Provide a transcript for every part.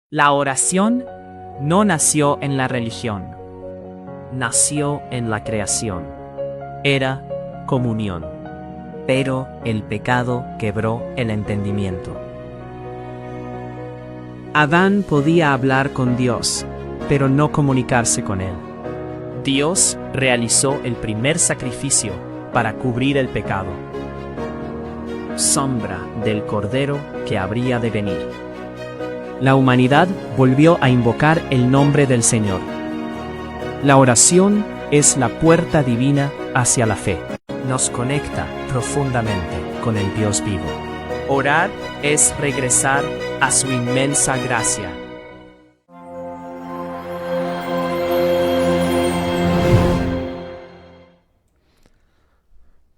La oración no nació en la religión, nació en la creación. Era comunión, pero el pecado quebró el entendimiento. Adán podía hablar con Dios, pero no comunicarse con él. Dios realizó el primer sacrificio para cubrir el pecado, sombra del Cordero que habría de venir. La humanidad volvió a invocar el nombre del Señor. La oración es la puerta divina hacia la fe. Nos conecta profundamente con el Dios vivo. Orar es regresar a su inmensa gracia.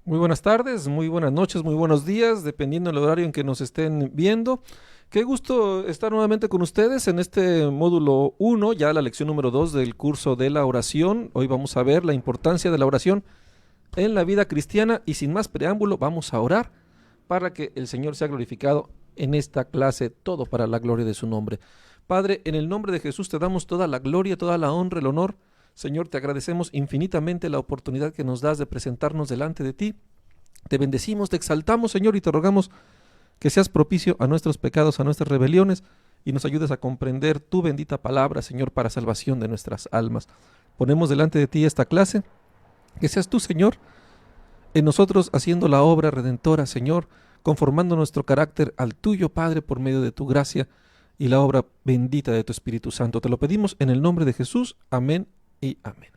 Muy buenas tardes, muy buenas noches, muy buenos días, dependiendo del horario en que nos estén viendo. Qué gusto estar nuevamente con ustedes en este módulo 1, ya la lección número 2 del curso de la oración. Hoy vamos a ver la importancia de la oración en la vida cristiana y sin más preámbulo vamos a orar para que el Señor sea glorificado en esta clase, todo para la gloria de su nombre. Padre, en el nombre de Jesús te damos toda la gloria, toda la honra, el honor. Señor, te agradecemos infinitamente la oportunidad que nos das de presentarnos delante de ti. Te bendecimos, te exaltamos, Señor, y te rogamos que seas propicio a nuestros pecados, a nuestras rebeliones, y nos ayudes a comprender tu bendita palabra, Señor, para salvación de nuestras almas. Ponemos delante de ti esta clase, que seas tú, Señor, en nosotros haciendo la obra redentora, Señor, conformando nuestro carácter al tuyo, Padre, por medio de tu gracia y la obra bendita de tu Espíritu Santo. Te lo pedimos en el nombre de Jesús. Amén y amén.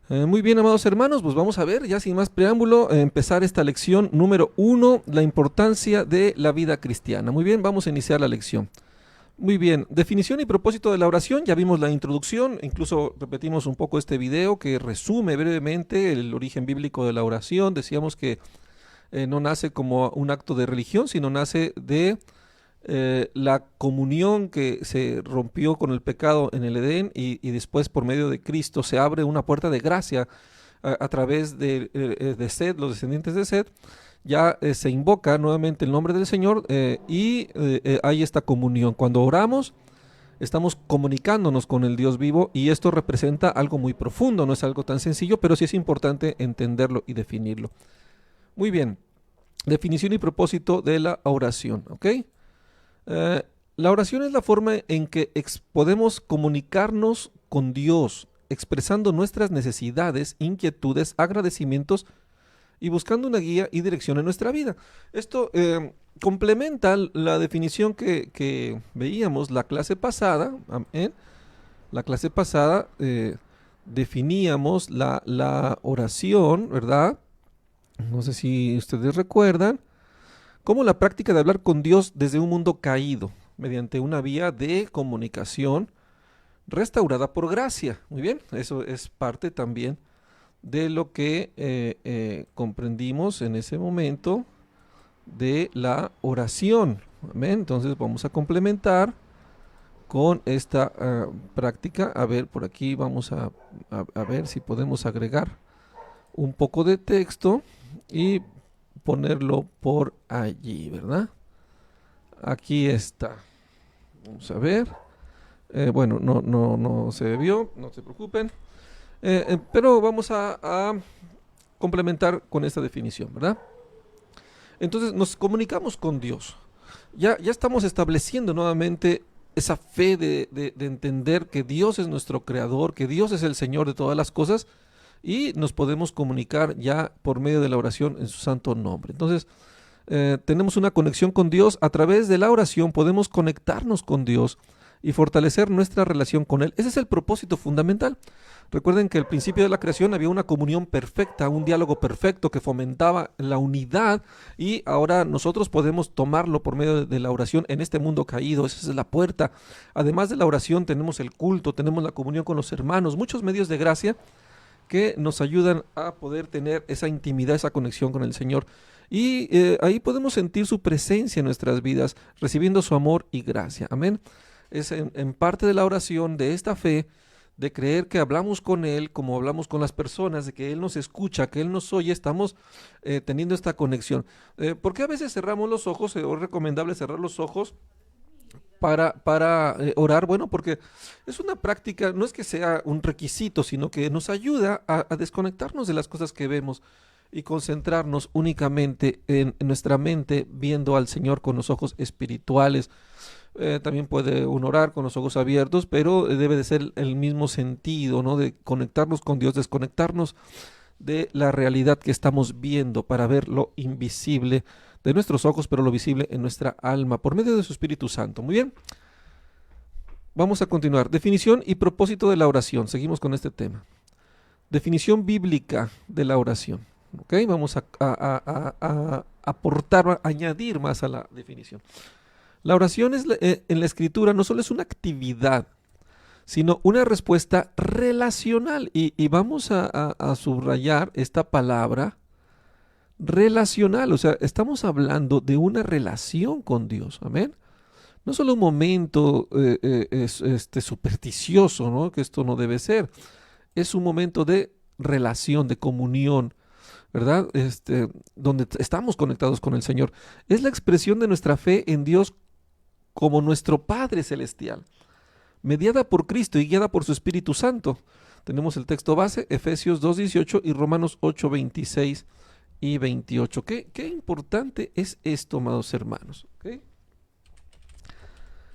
Muy bien, amados hermanos, pues vamos a ver, ya sin más preámbulo, empezar esta lección número 1, la importancia de la vida cristiana. Muy bien, vamos a iniciar la lección. Muy bien, definición y propósito de la oración, ya vimos la introducción, incluso repetimos un poco este video que resume brevemente el origen bíblico de la oración. Decíamos que no nace como un acto de religión, sino nace de la comunión que se rompió con el pecado en el Edén y después por medio de Cristo se abre una puerta de gracia a través de Seth, los descendientes de Seth. Ya se invoca nuevamente el nombre del Señor y hay esta comunión. Cuando oramos estamos comunicándonos con el Dios vivo y esto representa algo muy profundo, no es algo tan sencillo, pero sí es importante entenderlo y definirlo. Muy bien, definición y propósito de la oración, ¿ok? La oración es la forma en que podemos comunicarnos con Dios, expresando nuestras necesidades, inquietudes, agradecimientos y buscando una guía y dirección en nuestra vida. Esto complementa la definición que veíamos la clase pasada. La clase pasada definíamos la oración, ¿verdad? No sé si ustedes recuerdan. Como la práctica de hablar con Dios desde un mundo caído, mediante una vía de comunicación restaurada por gracia. Muy bien, eso es parte también de lo que comprendimos en ese momento de la oración. Amén. Entonces vamos a complementar con esta práctica. A ver, por aquí vamos a ver si podemos agregar un poco de texto y ponerlo por allí, ¿verdad? Aquí está. Vamos a ver. Bueno, no se vio, no se preocupen. Pero vamos a complementar con esta definición, ¿verdad? Entonces nos comunicamos con Dios. Ya estamos estableciendo nuevamente esa fe de entender que Dios es nuestro creador, que Dios es el Señor de todas las cosas. Y nos podemos comunicar ya por medio de la oración en su santo nombre. Entonces, tenemos una conexión con Dios. A través de la oración podemos conectarnos con Dios y fortalecer nuestra relación con Él. Ese es el propósito fundamental. Recuerden que al principio de la creación había una comunión perfecta, un diálogo perfecto que fomentaba la unidad, y ahora nosotros podemos tomarlo por medio de la oración en este mundo caído. Esa es la puerta. Además de la oración tenemos el culto, tenemos la comunión con los hermanos, muchos medios de gracia que nos ayudan a poder tener esa intimidad, esa conexión con el Señor. Y ahí podemos sentir su presencia en nuestras vidas, recibiendo su amor y gracia. Amén. Es en parte de la oración, de esta fe, de creer que hablamos con Él como hablamos con las personas, de que Él nos escucha, que Él nos oye, estamos teniendo esta conexión. ¿Por qué a veces cerramos los ojos? Es recomendable cerrar los ojos para orar. Bueno, porque es una práctica, no es que sea un requisito, sino que nos ayuda a desconectarnos de las cosas que vemos y concentrarnos únicamente en nuestra mente, viendo al Señor con los ojos espirituales. También puede uno orar con los ojos abiertos, pero debe de ser el mismo sentido, ¿no? De conectarnos con Dios, desconectarnos de la realidad que estamos viendo para ver lo invisible de nuestros ojos, pero lo visible en nuestra alma, por medio de su Espíritu Santo. Muy bien. Vamos a continuar. Definición y propósito de la oración. Seguimos con este tema. Definición bíblica de la oración. ¿Ok? Vamos a aportar, a añadir más a la definición. La oración en la Escritura no solo es una actividad, sino una respuesta relacional. Y vamos a subrayar esta palabra relacional. O sea, estamos hablando de una relación con Dios. Amén. No solo un momento supersticioso, ¿no? Que esto no debe ser. Es un momento de relación, de comunión, ¿verdad? Donde estamos conectados con el Señor. Es la expresión de nuestra fe en Dios como nuestro Padre Celestial, mediada por Cristo y guiada por su Espíritu Santo. Tenemos el texto base, Efesios 2:18 y Romanos 8:26 y 28. Qué importante es esto, amados hermanos. ¿Okay?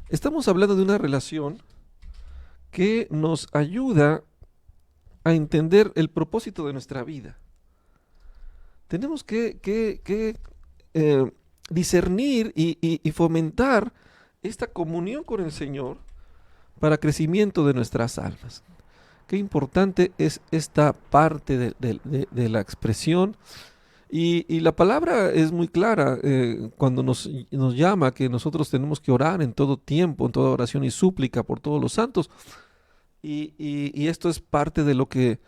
Estamos hablando de una relación que nos ayuda a entender el propósito de nuestra vida. Tenemos que discernir y fomentar esta comunión con el Señor para crecimiento de nuestras almas. Qué importante es esta parte de la expresión. Y la palabra es muy clara cuando nos llama que nosotros tenemos que orar en todo tiempo, en toda oración y súplica por todos los santos. Y esto es parte de lo que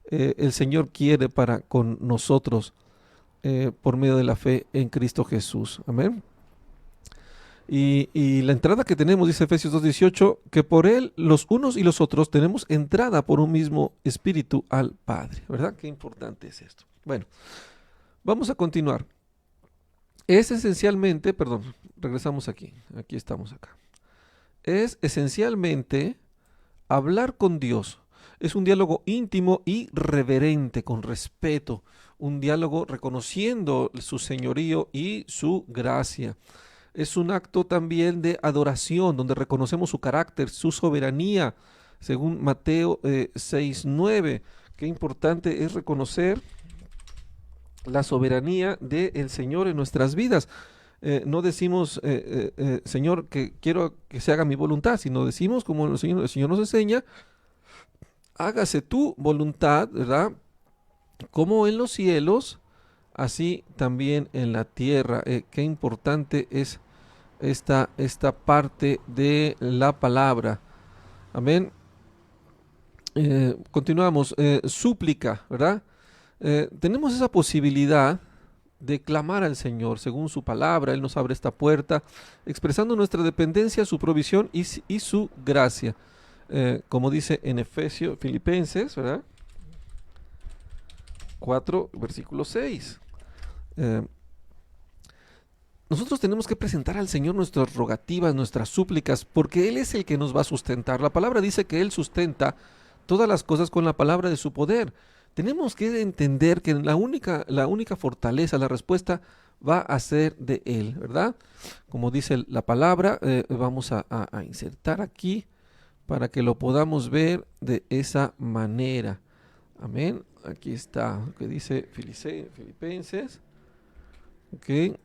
el Señor quiere para con nosotros por medio de la fe en Cristo Jesús. Amén. Y la entrada que tenemos, dice Efesios 2:18, que por Él los unos y los otros tenemos entrada por un mismo Espíritu al Padre. ¿Verdad? Qué importante es esto. Bueno, vamos a continuar. Es esencialmente, perdón, regresamos aquí estamos acá. Es esencialmente hablar con Dios. Es un diálogo íntimo y reverente, con respeto. Un diálogo reconociendo su señorío y su gracia. Es un acto también de adoración, donde reconocemos su carácter, su soberanía, según Mateo 6:9. Qué importante es reconocer la soberanía del Señor en nuestras vidas. No decimos, Señor, que quiero que se haga mi voluntad, sino decimos, como el Señor nos enseña, hágase tu voluntad, ¿verdad? Como en los cielos, así también en la tierra. Qué importante es esta parte de la palabra. Amén. Continuamos. Súplica, ¿verdad? Tenemos esa posibilidad de clamar al Señor según su palabra. Él nos abre esta puerta, expresando nuestra dependencia, su provisión y su gracia. Como dice en Filipenses, ¿verdad? 4, versículo 6. Nosotros tenemos que presentar al Señor nuestras rogativas, nuestras súplicas, porque Él es el que nos va a sustentar. La palabra dice que Él sustenta todas las cosas con la palabra de su poder. Tenemos que entender que la única fortaleza, la respuesta va a ser de Él, ¿verdad? Como dice la palabra, vamos a insertar aquí para que lo podamos ver de esa manera. Amén. Aquí está, que dice Filipenses. Ok.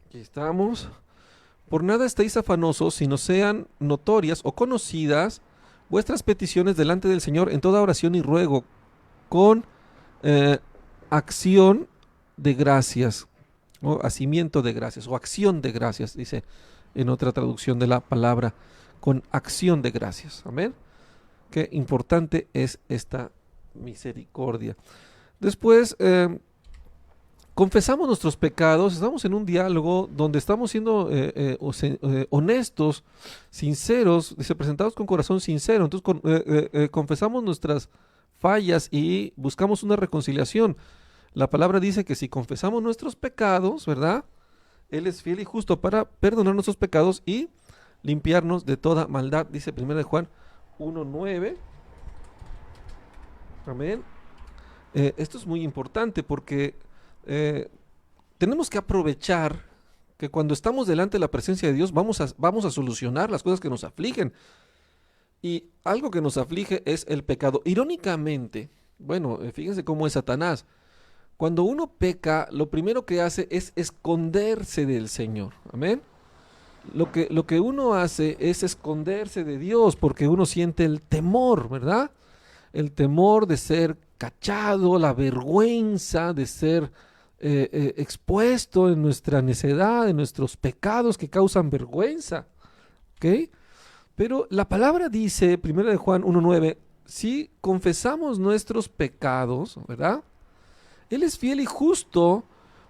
Aquí estamos. Por nada estéis afanosos, sino sean notorias o conocidas vuestras peticiones delante del Señor en toda oración y ruego, con acción de gracias, o hacimiento de gracias, o acción de gracias, dice en otra traducción de la palabra, con acción de gracias. Amén. Qué importante es esta misericordia. Después, confesamos nuestros pecados, estamos en un diálogo donde estamos siendo honestos, sinceros, dice, presentados con corazón sincero. Entonces confesamos nuestras fallas y buscamos una reconciliación. La palabra dice que si confesamos nuestros pecados, ¿verdad? Él es fiel y justo para perdonar nuestros pecados y limpiarnos de toda maldad, dice 1 de Juan 1:9. Amén. Esto es muy importante porque tenemos que aprovechar que cuando estamos delante de la presencia de Dios vamos a solucionar las cosas que nos afligen. Y algo que nos aflige es el pecado. Irónicamente, bueno, fíjense cómo es Satanás. Cuando uno peca, lo primero que hace es esconderse del Señor. Amén. Lo que uno hace es esconderse de Dios porque uno siente el temor, ¿verdad? El temor de ser cachado, la vergüenza de ser expuesto en nuestra necedad, en nuestros pecados que causan vergüenza. ¿Ok? Pero la palabra dice, 1 de Juan 1:9, si confesamos nuestros pecados, ¿verdad? Él es fiel y justo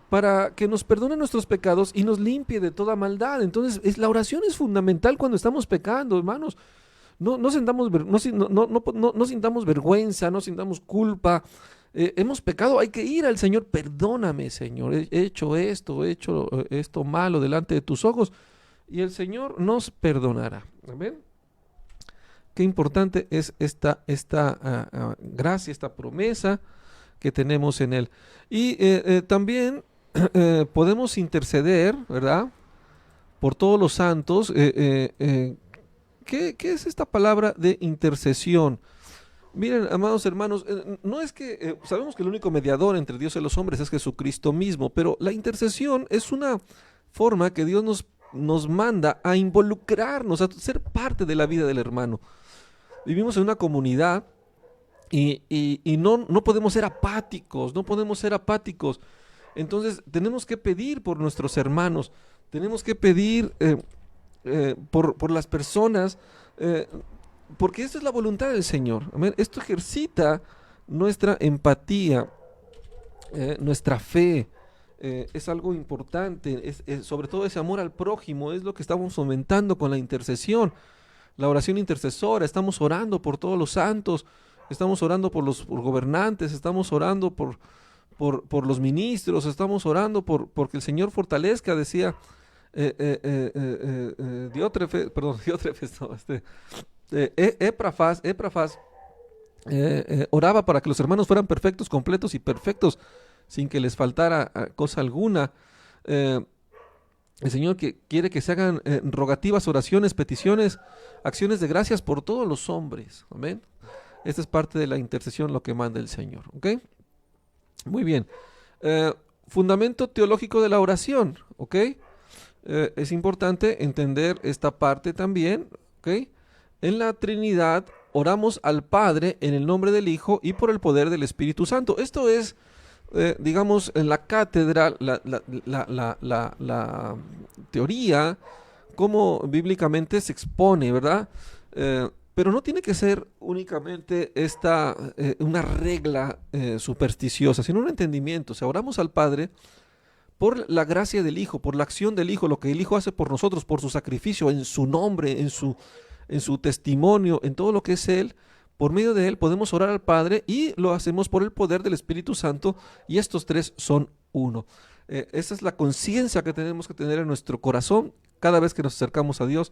para que nos perdone nuestros pecados y nos limpie de toda maldad. Entonces, la oración es fundamental cuando estamos pecando, hermanos. No sintamos vergüenza, no sintamos culpa. Hemos pecado, hay que ir al Señor. Perdóname, Señor, he hecho esto malo delante de tus ojos. Y el Señor nos perdonará. ¿Amén? Qué importante es esta gracia, esta promesa que tenemos en Él. Y también podemos interceder, ¿verdad? Por todos los santos. ¿Qué es esta palabra de intercesión? Miren, amados hermanos, no es que sabemos que el único mediador entre Dios y los hombres es Jesucristo mismo, pero la intercesión es una forma que Dios nos manda a involucrarnos, a ser parte de la vida del hermano. Vivimos en una comunidad y no podemos ser apáticos, Entonces tenemos que pedir por nuestros hermanos, tenemos que pedir por las personas, porque esta es la voluntad del Señor. Amén. Esto ejercita nuestra empatía, nuestra fe. Es algo importante, sobre todo ese amor al prójimo, es lo que estamos fomentando con la intercesión, la oración intercesora. Estamos orando por todos los santos, estamos orando por los gobernantes, estamos orando por los ministros, estamos orando porque el Señor fortalezca, decía Éprafas oraba para que los hermanos fueran perfectos, completos y perfectos, sin que les faltara cosa alguna. El Señor quiere que se hagan rogativas, oraciones, peticiones, acciones de gracias por todos los hombres. Amén. Esta es parte de la intercesión, lo que manda el Señor. ¿Ok? Muy bien. Fundamento teológico de la oración. ¿Ok? Es importante entender esta parte también. ¿Ok? En la Trinidad oramos al Padre en el nombre del Hijo y por el poder del Espíritu Santo. Esto es, digamos, en la cátedra, la teoría, cómo bíblicamente se expone, ¿verdad? Pero no tiene que ser únicamente una regla supersticiosa, sino un entendimiento. O sea, oramos al Padre por la gracia del Hijo, por la acción del Hijo, lo que el Hijo hace por nosotros, por su sacrificio, en su nombre, en su testimonio, en todo lo que es Él. Por medio de Él podemos orar al Padre y lo hacemos por el poder del Espíritu Santo, y estos tres son uno. Esa es la conciencia que tenemos que tener en nuestro corazón cada vez que nos acercamos a Dios.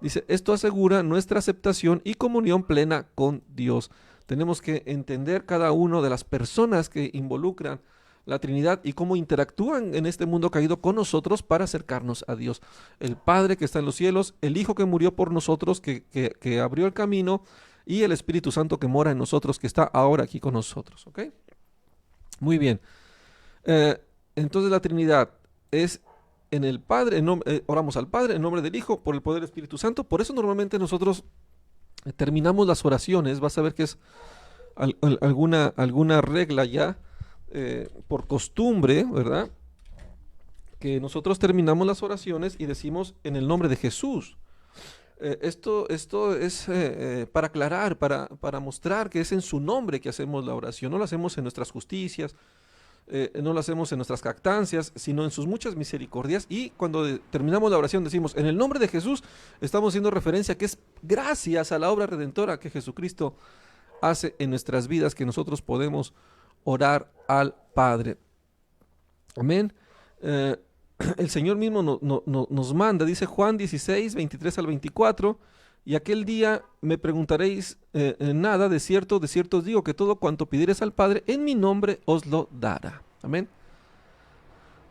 Dice, esto asegura nuestra aceptación y comunión plena con Dios. Tenemos que entender cada una de las personas que involucran la Trinidad y cómo interactúan en este mundo caído con nosotros para acercarnos a Dios. El Padre que está en los cielos, el Hijo que murió por nosotros, que abrió el camino, y el Espíritu Santo que mora en nosotros, que está ahora aquí con nosotros. ¿Ok? Muy bien. Entonces la Trinidad es en el Padre, oramos al Padre en nombre del Hijo, por el poder del Espíritu Santo. Por eso normalmente nosotros terminamos las oraciones, vas a ver que es alguna regla ya por costumbre, ¿verdad? Que nosotros terminamos las oraciones y decimos en el nombre de Jesús. Esto es para aclarar, para mostrar que es en su nombre que hacemos la oración. No lo hacemos en nuestras justicias, no lo hacemos en nuestras jactancias, sino en sus muchas misericordias. Y cuando terminamos la oración decimos en el nombre de Jesús, estamos haciendo referencia que es gracias a la obra redentora que Jesucristo hace en nuestras vidas que nosotros podemos orar al Padre. Amén. El Señor mismo nos manda, dice Juan 16, 23 al 24, y aquel día me preguntaréis nada, de cierto os digo que todo cuanto pidiereis al Padre en mi nombre os lo dará. Amén.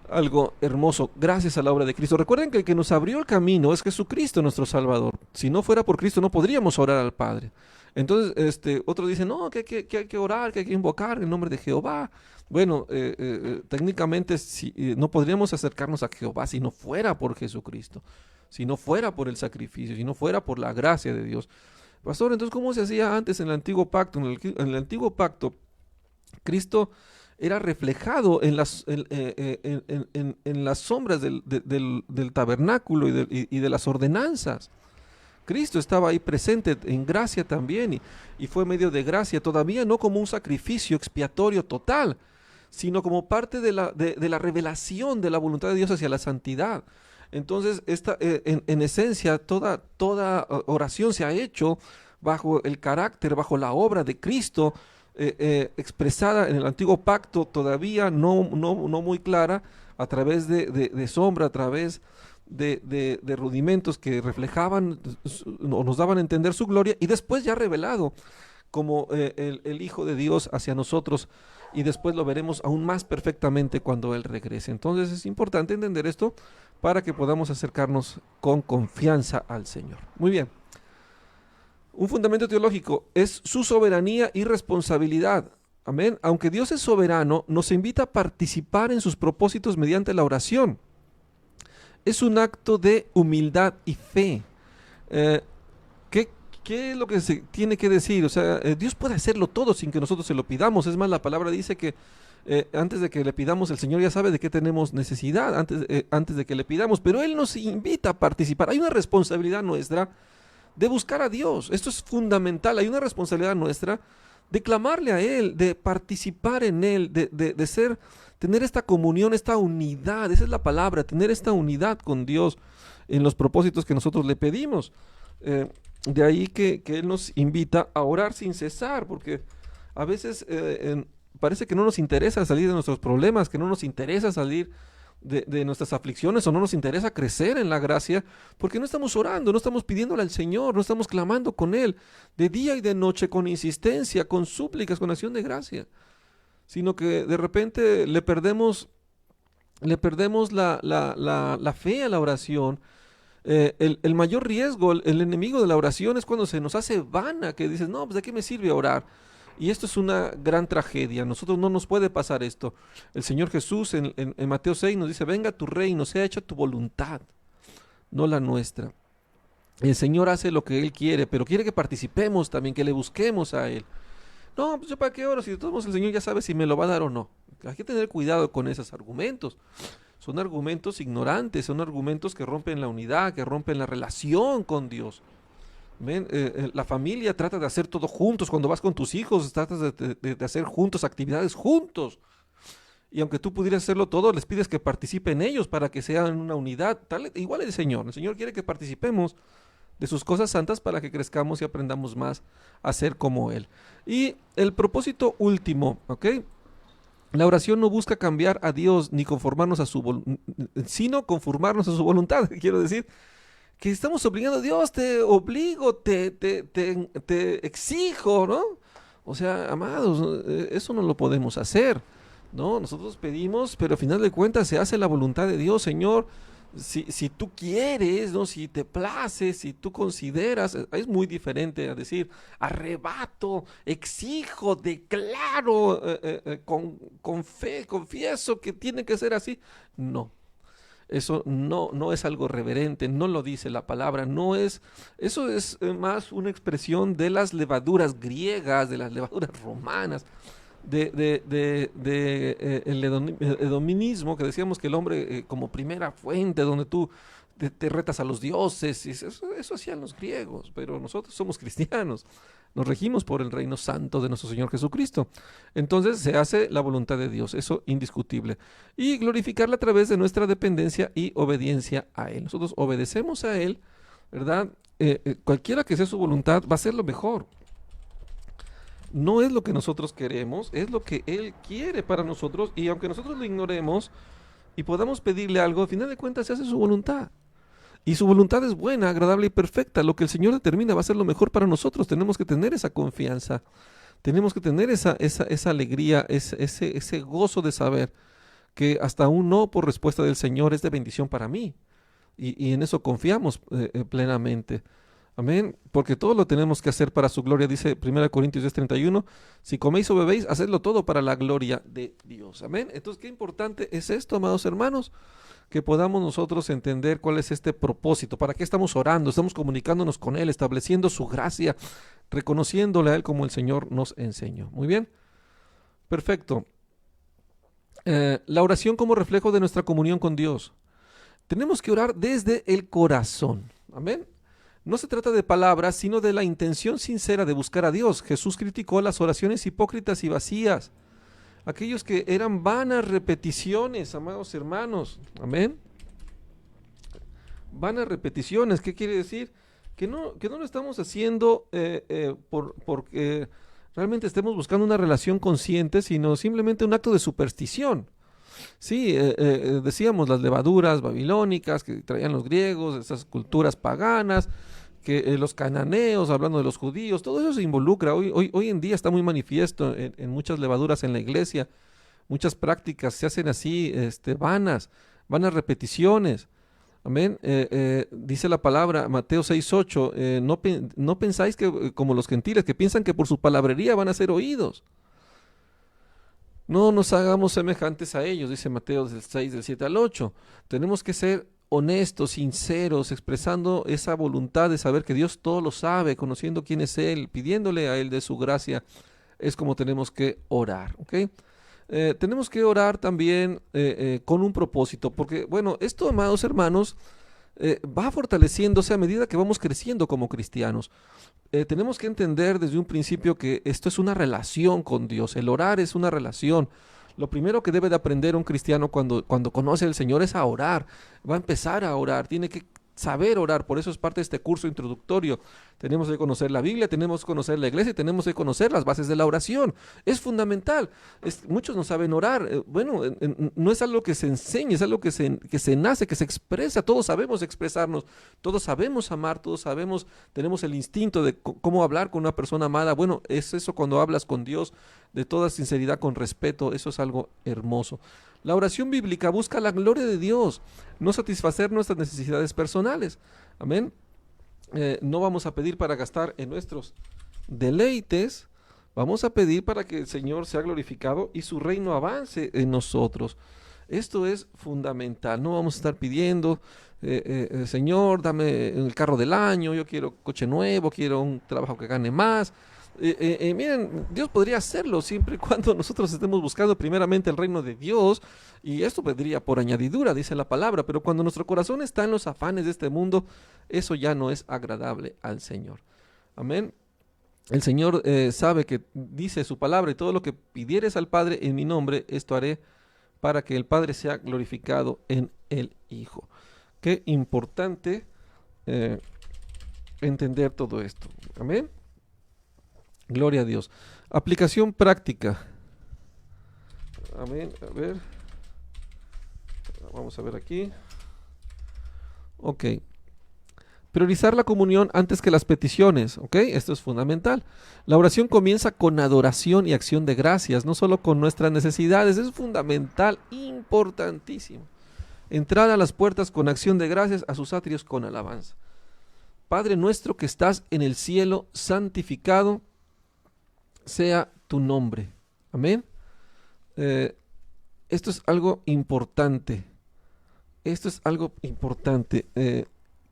Algo hermoso, gracias a la obra de Cristo. Recuerden que el que nos abrió el camino es Jesucristo, nuestro Salvador. Si no fuera por Cristo no podríamos orar al Padre. Entonces, otros dicen, no, que hay que orar, que hay que invocar en nombre de Jehová. Bueno, técnicamente no podríamos acercarnos a Jehová si no fuera por Jesucristo, si no fuera por el sacrificio, si no fuera por la gracia de Dios. Pastor, entonces, ¿cómo se hacía antes en el antiguo pacto? En el antiguo pacto, Cristo era reflejado en las sombras del tabernáculo y de las ordenanzas. Cristo estaba ahí presente en gracia también y fue medio de gracia, todavía no como un sacrificio expiatorio total, sino como parte de la revelación de la voluntad de Dios hacia la santidad. Entonces, en esencia, toda oración se ha hecho bajo el carácter, bajo la obra de Cristo, expresada en el antiguo pacto, todavía no muy clara, a través de sombra, a través de rudimentos que reflejaban o nos daban a entender su gloria, y después ya revelado como el Hijo de Dios hacia nosotros, y después lo veremos aún más perfectamente cuando Él regrese. Entonces es importante entender esto para que podamos acercarnos con confianza al Señor. Muy bien. Un fundamento teológico es su soberanía y responsabilidad. Amén. Aunque Dios es soberano, nos invita a participar en sus propósitos mediante la oración. Es un acto de humildad y fe. ¿Qué es lo que se tiene que decir? O sea, Dios puede hacerlo todo sin que nosotros se lo pidamos. Es más, la palabra dice que antes de que le pidamos, el Señor ya sabe de qué tenemos necesidad antes de que le pidamos, pero Él nos invita a participar. Hay una responsabilidad nuestra de buscar a Dios. Esto es fundamental. Hay una responsabilidad nuestra de clamarle a Él, de participar en Él, tener esta comunión, esta unidad. Esa es la palabra, tener esta unidad con Dios en los propósitos que nosotros le pedimos. De ahí que Él nos invita a orar sin cesar, porque a veces parece que no nos interesa salir de nuestros problemas, que no nos interesa salir de nuestras aflicciones, o no nos interesa crecer en la gracia, porque no estamos orando, no estamos pidiéndole al Señor, no estamos clamando con Él de día y de noche, con insistencia, con súplicas, con acción de gracia, sino que de repente le perdemos la fe a la oración. El mayor riesgo, el enemigo de la oración es cuando se nos hace vana, que dices, no, pues ¿de qué me sirve orar? Y esto es una gran tragedia. Nosotros no nos puede pasar esto. El Señor Jesús en Mateo 6 nos dice, venga tu reino, sea hecha tu voluntad, no la nuestra. El Señor hace lo que Él quiere, pero quiere que participemos también, que le busquemos a Él. No, pues yo para qué oro, si de todos modos el Señor ya sabe si me lo va a dar o no. Hay que tener cuidado con esos argumentos. Son argumentos ignorantes, son argumentos que rompen la unidad, que rompen la relación con Dios. La familia trata de hacer todo juntos. Cuando vas con tus hijos, tratas de hacer juntos actividades juntos. Y aunque tú pudieras hacerlo todo, les pides que participen ellos para que sean una unidad. Igual el Señor. El Señor quiere que participemos de sus cosas santas para que crezcamos y aprendamos más a ser como Él. Y el propósito último, ¿ok? La oración no busca cambiar a Dios ni conformarnos a su voluntad, sino conformarnos a su voluntad. Quiero decir que estamos obligando a Dios, te obligo, te exijo, ¿no? O sea, amados, eso no lo podemos hacer, ¿no? Nosotros pedimos, pero al final de cuentas se hace la voluntad de Dios, Señor. Si tú quieres, ¿no? Si te place, si tú consideras, es muy diferente a decir arrebato, exijo, declaro, con fe, confieso que tiene que ser así. No. Eso no es algo reverente, no lo dice la palabra, eso es más una expresión de las levaduras griegas, de las levaduras romanas, el hedonismo, que decíamos que el hombre como primera fuente, donde tú te retas a los dioses, y eso hacían los griegos, pero nosotros somos cristianos, nos regimos por el reino santo de nuestro Señor Jesucristo. Entonces se hace la voluntad de Dios, eso indiscutible. Y glorificarla a través de nuestra dependencia y obediencia a Él. Nosotros obedecemos a Él, ¿verdad? Cualquiera que sea su voluntad va a ser lo mejor. No es lo que nosotros queremos, es lo que Él quiere para nosotros, y aunque nosotros lo ignoremos y podamos pedirle algo, al final de cuentas se hace su voluntad. Y su voluntad es buena, agradable y perfecta. Lo que el Señor determina va a ser lo mejor para nosotros. Tenemos que tener esa confianza. Tenemos que tener esa alegría, ese gozo de saber que hasta un no por respuesta del Señor es de bendición para mí. Y en eso confiamos plenamente. Amén. Porque todo lo tenemos que hacer para su gloria. Dice 1 Corintios 10:31. Si coméis o bebéis, hacedlo todo para la gloria de Dios. Amén. Entonces, qué importante es esto, amados hermanos, que podamos nosotros entender cuál es este propósito, para qué estamos orando, estamos comunicándonos con Él, estableciendo su gracia, reconociéndole a Él como el Señor nos enseñó. Muy bien, perfecto. La oración como reflejo de nuestra comunión con Dios. Tenemos que orar desde el corazón. Amén. No se trata de palabras, sino de la intención sincera de buscar a Dios. Jesús criticó las oraciones hipócritas y vacías, aquellos que eran vanas repeticiones, amados hermanos. Amén. Vanas repeticiones, ¿qué quiere decir? Que no lo estamos haciendo porque realmente estemos buscando una relación consciente, sino simplemente un acto de superstición. Sí, decíamos las levaduras babilónicas que traían los griegos, esas culturas paganas, que los cananeos, hablando de los judíos, todo eso se involucra. Hoy en día está muy manifiesto en muchas levaduras en la iglesia. Muchas prácticas se hacen así, vanas repeticiones. Amén. Dice la palabra, Mateo 6:8, no pensáis que como los gentiles, que piensan que por su palabrería van a ser oídos. No nos hagamos semejantes a ellos, dice Mateo 6, del 7 al 8. Tenemos que ser honestos, sinceros, expresando esa voluntad de saber que Dios todo lo sabe, conociendo quién es Él, pidiéndole a Él de su gracia. Es como tenemos que orar, ¿ok? Tenemos que orar también con un propósito, porque, bueno, esto, amados hermanos, va fortaleciéndose a medida que vamos creciendo como cristianos. Tenemos que entender desde un principio que esto es una relación con Dios. El orar es una relación. Lo primero que debe de aprender un cristiano cuando conoce al Señor es a orar. Va a empezar a orar, tiene que saber orar. Por eso es parte de este curso introductorio. Tenemos que conocer la Biblia, tenemos que conocer la iglesia y tenemos que conocer las bases de la oración. Es fundamental. Muchos no saben orar. No es algo que se enseña, es algo que se nace, que se expresa. Todos sabemos expresarnos, todos sabemos amar, tenemos el instinto de cómo hablar con una persona amada. Bueno, es eso cuando hablas con Dios de toda sinceridad, con respeto. Eso es algo hermoso. La oración bíblica busca la gloria de Dios, no satisfacer nuestras necesidades personales. Amén. No vamos a pedir para gastar en nuestros deleites, vamos a pedir para que el Señor sea glorificado y su reino avance en nosotros. Esto es fundamental. No vamos a estar pidiendo, Señor, dame el carro del año, yo quiero coche nuevo, quiero un trabajo que gane más. Miren, Dios podría hacerlo siempre y cuando nosotros estemos buscando primeramente el reino de Dios, y esto vendría por añadidura, dice la palabra, pero cuando nuestro corazón está en los afanes de este mundo, eso ya no es agradable al Señor. Amén. El Señor sabe que dice su palabra, y todo lo que pidieres al Padre en mi nombre, esto haré para que el Padre sea glorificado en el Hijo. Qué importante entender todo esto. Amén. Gloria a Dios. Aplicación práctica. Amén. A ver. Vamos a ver aquí. Ok. Priorizar la comunión antes que las peticiones. Ok. Esto es fundamental. La oración comienza con adoración y acción de gracias, no solo con nuestras necesidades. Es fundamental, importantísimo. Entrar a las puertas con acción de gracias, a sus atrios con alabanza. Padre nuestro que estás en el cielo, santificado sea tu nombre. Amén. Esto es algo importante. esto es algo importante.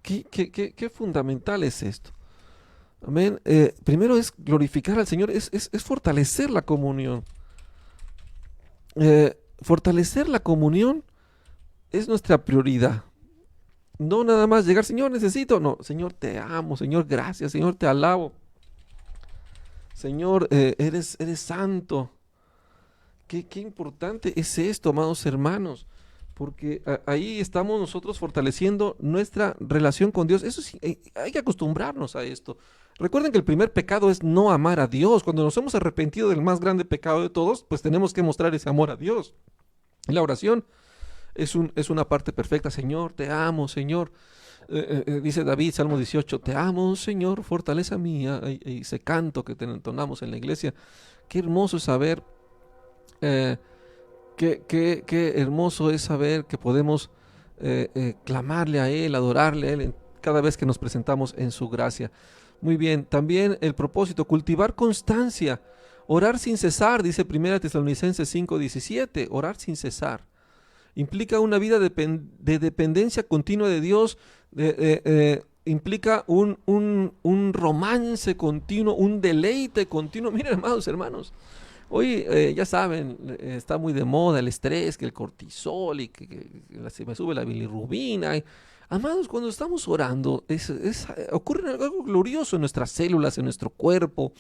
¿Qué fundamental es esto? Amén. Primero es glorificar al Señor, es fortalecer la comunión. Fortalecer la comunión es nuestra prioridad. No nada más llegar, Señor, necesito. No, Señor, te amo. Señor, gracias. Señor, te alabo. Señor, eres santo. Qué importante es esto, amados hermanos. Porque ahí estamos nosotros fortaleciendo nuestra relación con Dios. Eso sí, hay que acostumbrarnos a esto. Recuerden que el primer pecado es no amar a Dios. Cuando nos hemos arrepentido del más grande pecado de todos, pues tenemos que mostrar ese amor a Dios. Y la oración es una parte perfecta. Señor, te amo, Señor. Dice David, Salmo 18, te amo, Señor, fortaleza mía. Y ese canto que te entonamos en la iglesia. Qué hermoso es saber, qué hermoso es saber que podemos clamarle a Él, adorarle a Él cada vez que nos presentamos en su gracia. Muy bien, también el propósito, cultivar constancia, orar sin cesar, dice 1 Tesalonicenses 5:17, orar sin cesar. Implica una vida de dependencia continua de Dios, implica un romance continuo, un deleite continuo. Miren, amados hermanos, hoy ya saben, está muy de moda el estrés, que el cortisol y que se me sube la bilirrubina. Amados, cuando estamos orando, ocurre algo glorioso en nuestras células, en nuestro cuerpo.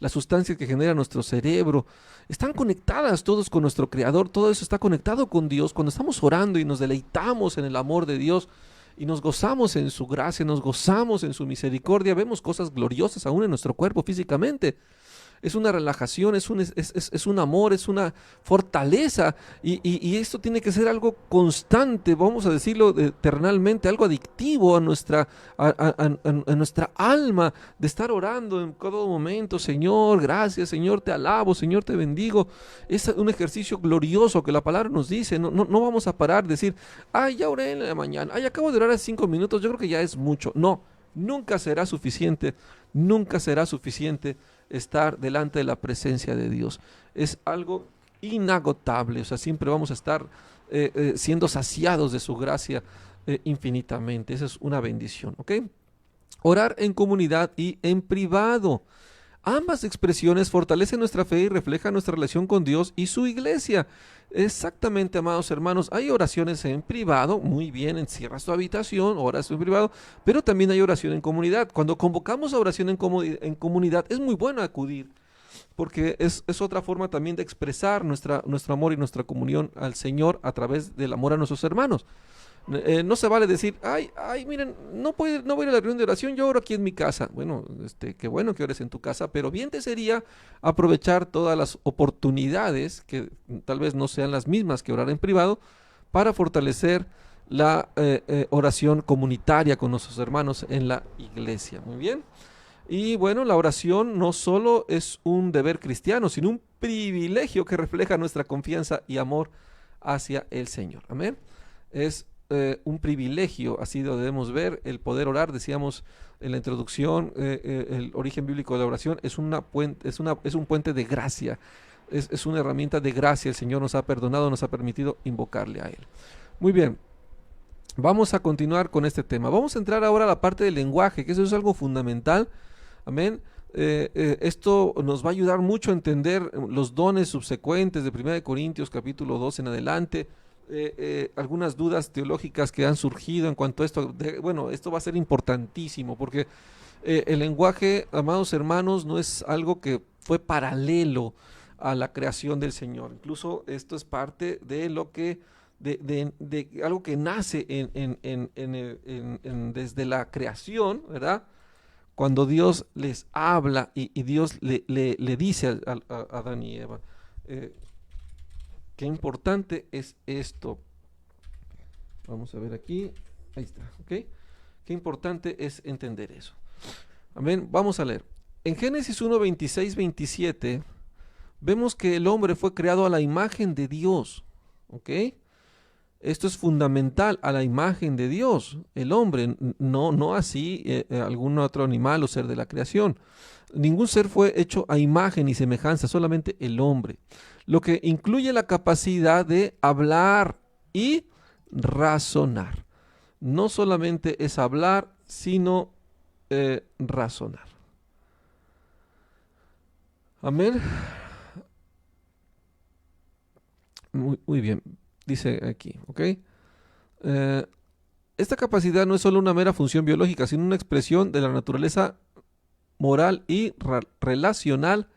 Las sustancias que genera nuestro cerebro están conectadas todos con nuestro Creador. Todo eso está conectado con Dios. Cuando estamos orando y nos deleitamos en el amor de Dios y nos gozamos en su gracia, nos gozamos en su misericordia, vemos cosas gloriosas aún en nuestro cuerpo físicamente. Es una relajación, es un amor, es una fortaleza, y esto tiene que ser algo constante, vamos a decirlo eternalmente, algo adictivo a nuestra alma, de estar orando en todo momento. Señor, gracias, Señor, te alabo, Señor, te bendigo. Es un ejercicio glorioso que la palabra nos dice. No vamos a parar de decir, ay, ya oré en la mañana, ay, acabo de orar hace 5 minutos, yo creo que ya es mucho. No, nunca será suficiente, nunca será suficiente estar delante de la presencia de Dios. Es algo inagotable, o sea, siempre vamos a estar siendo saciados de su gracia infinitamente. Esa es una bendición, ¿ok? Orar en comunidad y en privado. Ambas expresiones fortalecen nuestra fe y reflejan nuestra relación con Dios y su iglesia. Exactamente, amados hermanos, hay oraciones en privado, muy bien, encierras tu habitación, oras en privado, pero también hay oración en comunidad. Cuando convocamos a oración en comunidad, es muy bueno acudir, porque es otra forma también de expresar nuestro amor y nuestra comunión al Señor a través del amor a nuestros hermanos. No se vale decir, ay, miren, no voy a ir a la reunión de oración, yo oro aquí en mi casa. Bueno, qué bueno que ores en tu casa, pero bien te sería aprovechar todas las oportunidades, que tal vez no sean las mismas que orar en privado, para fortalecer la oración comunitaria con nuestros hermanos en la iglesia. Muy bien. Y bueno, la oración no solo es un deber cristiano, sino un privilegio que refleja nuestra confianza y amor hacia el Señor. Amén. Es un privilegio, así lo debemos ver, el poder orar. Decíamos en la introducción, el origen bíblico de la oración es un puente de gracia, es una herramienta de gracia. El Señor nos ha perdonado, nos ha permitido invocarle a Él. Muy bien, vamos a continuar con este tema. Vamos a entrar ahora a la parte del lenguaje, que eso es algo fundamental. Amén. Esto nos va a ayudar mucho a entender los dones subsecuentes de 1 Corintios capítulo 2 en adelante. Algunas dudas teológicas que han surgido en cuanto a esto. Bueno, esto va a ser importantísimo porque el lenguaje, amados hermanos, no es algo que fue paralelo a la creación del Señor. Incluso esto es parte de lo que de algo que nace desde la creación, ¿verdad? Cuando Dios les habla y Dios le dice a Adán y Eva. Qué importante es esto. Vamos a ver aquí. Ahí está, ¿ok? Qué importante es entender eso. Amén. Vamos a leer. En Génesis 1, 26, 27, vemos que el hombre fue creado a la imagen de Dios. ¿Ok? Esto es fundamental, a la imagen de Dios. El hombre, no así algún otro animal o ser de la creación. Ningún ser fue hecho a imagen y semejanza, solamente el hombre. Lo que incluye la capacidad de hablar y razonar. No solamente es hablar, sino razonar. Amén. Muy bien, dice aquí, ¿ok? Esta capacidad no es solo una mera función biológica, sino una expresión de la naturaleza moral y relacional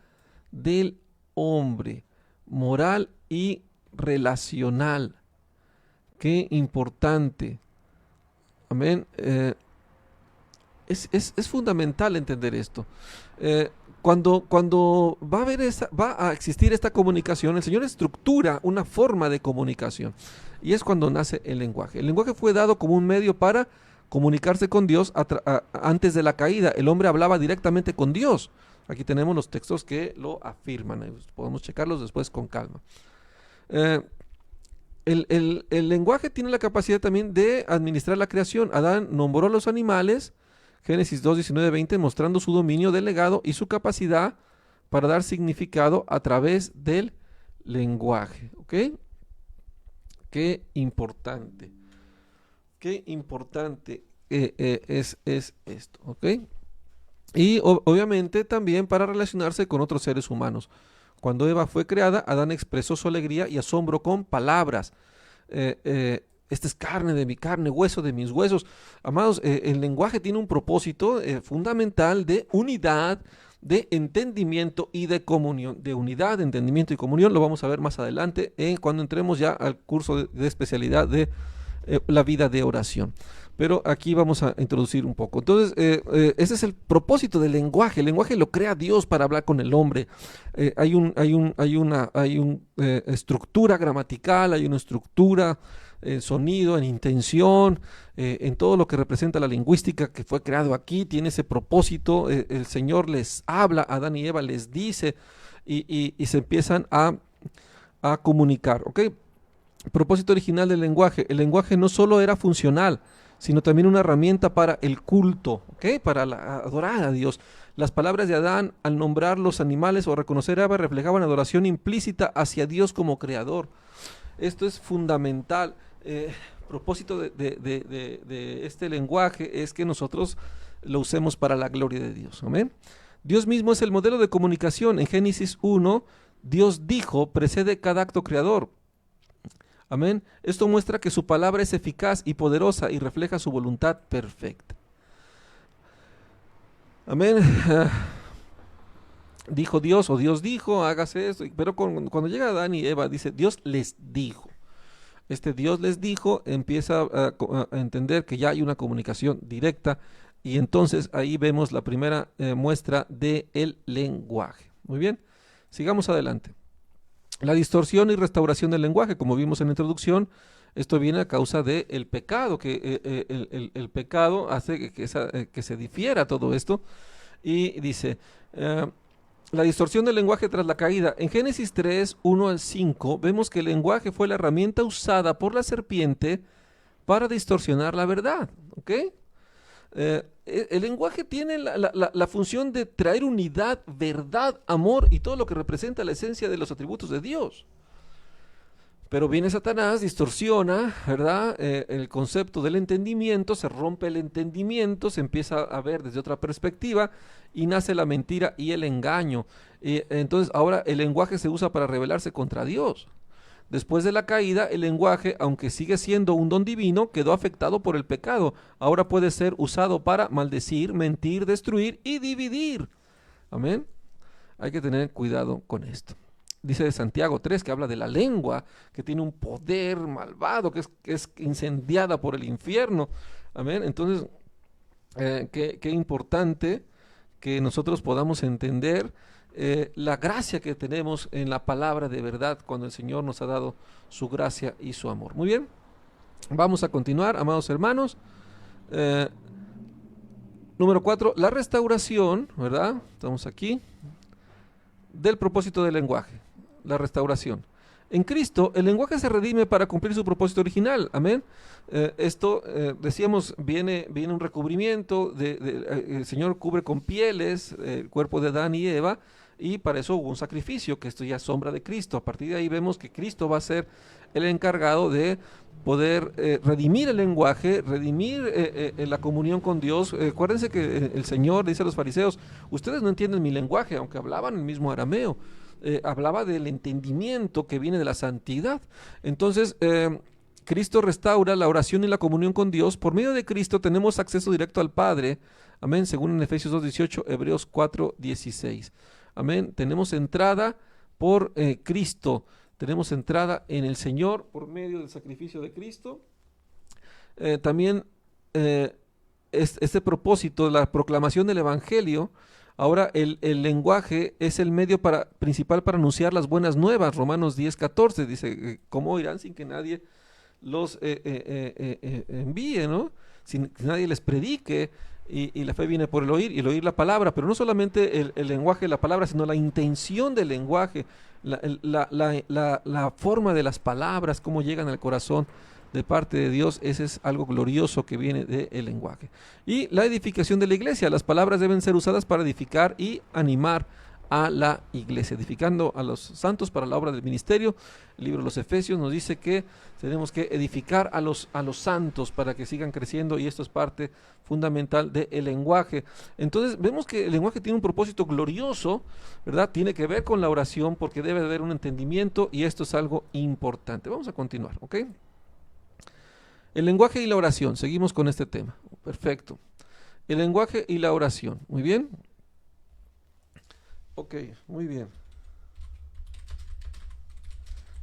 del hombre. Moral y relacional. Qué importante. Amén. Es fundamental entender esto. Cuando va a existir esta comunicación, el Señor estructura una forma de comunicación. Y es cuando nace el lenguaje. El lenguaje fue dado como un medio para comunicarse con Dios antes de la caída. El hombre hablaba directamente con Dios. Aquí tenemos los textos que lo afirman. Podemos checarlos después con calma. El lenguaje tiene la capacidad también de administrar la creación. Adán nombró a los animales, Génesis 2, 19, 20, mostrando su dominio delegado y su capacidad para dar significado a través del lenguaje. ¿Ok? Qué importante. Qué importante es esto. ¿Ok? Y obviamente también para relacionarse con otros seres humanos. Cuando Eva fue creada, Adán expresó su alegría y asombro con palabras. Esta es carne de mi carne, hueso de mis huesos. Amados, el lenguaje tiene un propósito fundamental de unidad, de entendimiento y de comunión. De unidad, de entendimiento y comunión lo vamos a ver más adelante cuando entremos ya al curso de especialidad de la vida de oración. Pero aquí vamos a introducir un poco. Entonces, ese es el propósito del lenguaje. El lenguaje lo crea Dios para hablar con el hombre. Hay una estructura gramatical, hay una estructura en sonido, en intención, en todo lo que representa la lingüística que fue creado aquí. Tiene ese propósito. El Señor les habla, Adán y Eva les dice y se empiezan a comunicar. ¿Ok? Propósito original del lenguaje. El lenguaje no solo era funcional, sino también una herramienta para el culto, ¿okay? Para adorar a Dios. Las palabras de Adán al nombrar los animales o reconocer a Eva reflejaban adoración implícita hacia Dios como creador. Esto es fundamental. Propósito de este lenguaje es que nosotros lo usemos para la gloria de Dios. ¿Amén? Dios mismo es el modelo de comunicación. En Génesis 1, Dios dijo, precede cada acto creador. Amén. Esto muestra que su palabra es eficaz y poderosa y refleja su voluntad perfecta. Amén. Dijo Dios o Dios dijo, hágase esto. Pero cuando llega Adán y Eva, dice, Dios les dijo. Este Dios les dijo, empieza a entender que ya hay una comunicación directa y entonces ahí vemos la primera muestra del lenguaje. Muy bien, sigamos adelante. La distorsión y restauración del lenguaje, como vimos en la introducción, esto viene a causa del pecado, que el pecado hace que se difiera todo esto. Y dice, la distorsión del lenguaje tras la caída. En Génesis 3, 1 al 5, vemos que el lenguaje fue la herramienta usada por la serpiente para distorsionar la verdad. ¿Ok? El lenguaje tiene la función de traer unidad, verdad, amor y todo lo que representa la esencia de los atributos de Dios. Pero viene Satanás, distorsiona, ¿verdad? El concepto del entendimiento, se rompe el entendimiento, se empieza a ver desde otra perspectiva y nace la mentira y el engaño. Entonces ahora el lenguaje se usa para rebelarse contra Dios. Después de la caída, el lenguaje, aunque sigue siendo un don divino, quedó afectado por el pecado. Ahora puede ser usado para maldecir, mentir, destruir y dividir. Amén. Hay que tener cuidado con esto. Dice de Santiago 3 que habla de la lengua, que tiene un poder malvado, que es incendiada por el infierno. Amén. Entonces, qué importante que nosotros podamos entender la gracia que tenemos en la palabra de verdad cuando el Señor nos ha dado su gracia y su amor. Muy bien, vamos a continuar, amados hermanos. Número 4, la restauración, ¿verdad? Estamos aquí, del propósito del lenguaje, la restauración. En Cristo, el lenguaje se redime para cumplir su propósito original. Amén. Decíamos, viene un recubrimiento, el Señor cubre con pieles el cuerpo de Adán y Eva, y para eso hubo un sacrificio, que esto ya es sombra de Cristo. A partir de ahí vemos que Cristo va a ser el encargado de poder redimir el lenguaje, redimir la comunión con Dios. Acuérdense que el Señor dice a los fariseos, ustedes no entienden mi lenguaje, aunque hablaban el mismo arameo. Hablaba del entendimiento que viene de la santidad. Entonces, Cristo restaura la oración y la comunión con Dios. Por medio de Cristo tenemos acceso directo al Padre. Amén, según en Efesios 2:18, Hebreos 4:16. Amén, tenemos entrada por Cristo. Tenemos entrada en el Señor por medio del sacrificio de Cristo. También este propósito de la proclamación del Evangelio. Ahora el lenguaje es el medio principal para anunciar las buenas nuevas. Romanos 10:14 dice, ¿cómo irán sin que nadie los envíe, ¿no? Sin que nadie les predique? Y la fe viene por el oír, y el oír la palabra, pero no solamente el lenguaje, la palabra, sino la intención del lenguaje, la forma de las palabras, cómo llegan al corazón de parte de Dios. Ese es algo glorioso que viene del lenguaje. Y la edificación de la iglesia, las palabras deben ser usadas para edificar y animar a la iglesia, edificando a los santos para la obra del ministerio. El libro de los Efesios nos dice que tenemos que edificar a los santos para que sigan creciendo, y esto es parte fundamental del lenguaje. Entonces vemos que el lenguaje tiene un propósito glorioso, ¿verdad? Tiene que ver con la oración, porque debe haber un entendimiento, y esto es algo importante. Vamos a continuar, ¿ok? El lenguaje y la oración, seguimos con este tema. Perfecto. El lenguaje y la oración, muy bien. Ok, muy bien.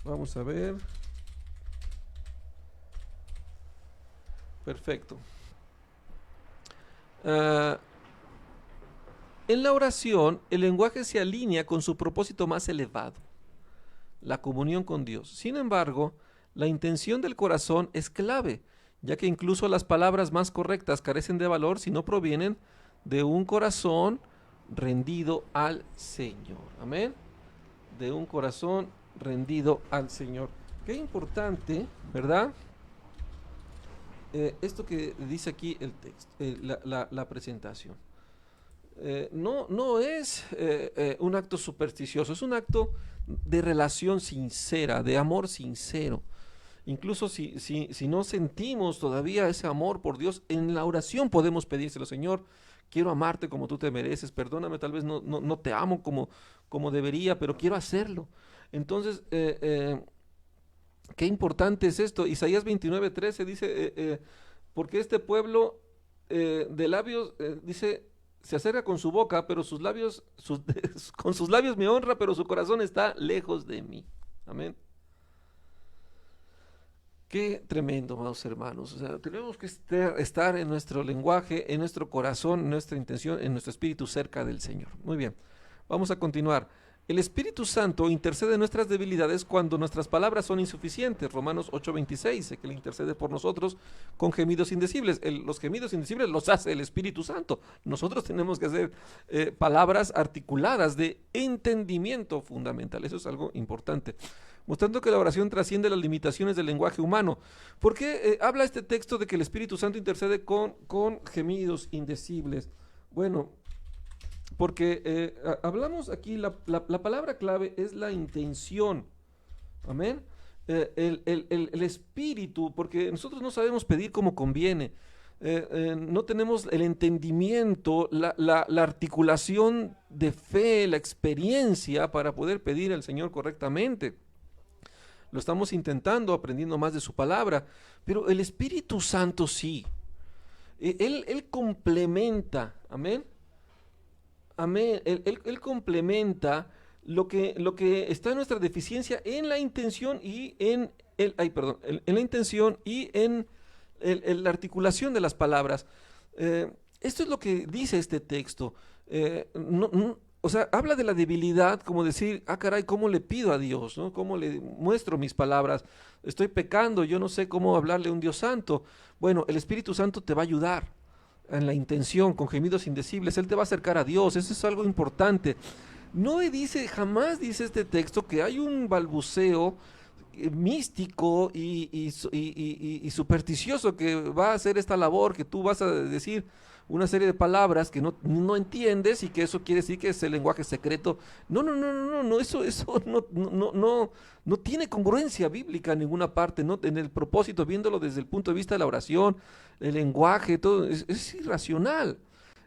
Vamos a ver. Perfecto. En la oración, el lenguaje se alinea con su propósito más elevado, la comunión con Dios. Sin embargo, la intención del corazón es clave, ya que incluso las palabras más correctas carecen de valor si no provienen de un corazón rendido al Señor. Amén. De un corazón rendido al Señor. Qué importante, ¿verdad? Esto que dice aquí el texto, la presentación. No es un acto supersticioso, es un acto de relación sincera, de amor sincero. Incluso si no sentimos todavía ese amor por Dios, en la oración podemos pedírselo: Señor, quiero amarte como tú te mereces, perdóname, tal vez no te amo como debería, pero quiero hacerlo. Entonces, qué importante es esto. Isaías 29:13 dice, porque este pueblo de labios, dice, se acerca con su boca, pero sus labios, con sus labios me honra, pero su corazón está lejos de mí. Amén. Qué tremendo, amados hermanos. O sea, tenemos que estar en nuestro lenguaje, en nuestro corazón, en nuestra intención, en nuestro espíritu cerca del Señor. Muy bien, vamos a continuar. El Espíritu Santo intercede en nuestras debilidades cuando nuestras palabras son insuficientes. Romanos 8:26 dice que Él intercede por nosotros con gemidos indecibles. Los gemidos indecibles los hace el Espíritu Santo. Nosotros tenemos que hacer palabras articuladas de entendimiento fundamental. Eso es algo importante, mostrando que la oración trasciende las limitaciones del lenguaje humano. ¿Por qué habla este texto de que el Espíritu Santo intercede con gemidos indecibles? Bueno, porque hablamos aquí, la palabra clave es la intención. Amén. El espíritu, porque nosotros no sabemos pedir como conviene. No tenemos el entendimiento, la articulación de fe, la experiencia para poder pedir al Señor correctamente. Lo estamos intentando, aprendiendo más de su palabra, pero el Espíritu Santo sí. Él complementa, amén. Amén. Él complementa lo que está en nuestra deficiencia en la intención y en la intención y en la articulación de las palabras. Esto es lo que dice este texto. O sea, habla de la debilidad, como decir, caray, ¿cómo le pido a Dios, ¿no? ¿Cómo le muestro mis palabras? Estoy pecando, yo no sé cómo hablarle a un Dios santo. Bueno, el Espíritu Santo te va a ayudar en la intención, con gemidos indecibles. Él te va a acercar a Dios. Eso es algo importante. Jamás dice este texto que hay un balbuceo místico y supersticioso que va a hacer esta labor, que tú vas a decir una serie de palabras que no entiendes y que eso quiere decir que es el lenguaje secreto. No, eso no tiene congruencia bíblica en ninguna parte, ¿no? En el propósito, viéndolo desde el punto de vista de la oración, el lenguaje, todo, es irracional.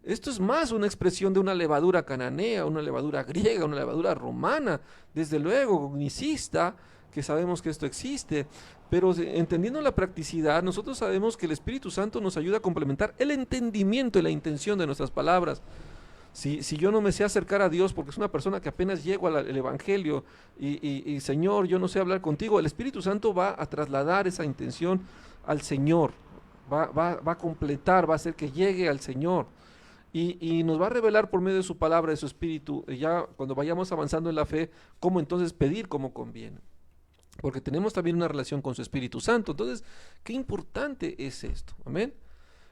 Esto es más una expresión de una levadura cananea, una levadura griega, una levadura romana, desde luego, gnoticista, que sabemos que esto existe, pero entendiendo la practicidad, nosotros sabemos que el Espíritu Santo nos ayuda a complementar el entendimiento y la intención de nuestras palabras. Si yo no me sé acercar a Dios porque es una persona que apenas llego al Evangelio y Señor, yo no sé hablar contigo, el Espíritu Santo va a trasladar esa intención al Señor, va a completar, va a hacer que llegue al Señor. Y nos va a revelar por medio de su palabra, de su Espíritu, ya cuando vayamos avanzando en la fe, cómo entonces pedir como conviene. Porque tenemos también una relación con su Espíritu Santo. Entonces, qué importante es esto. Amén.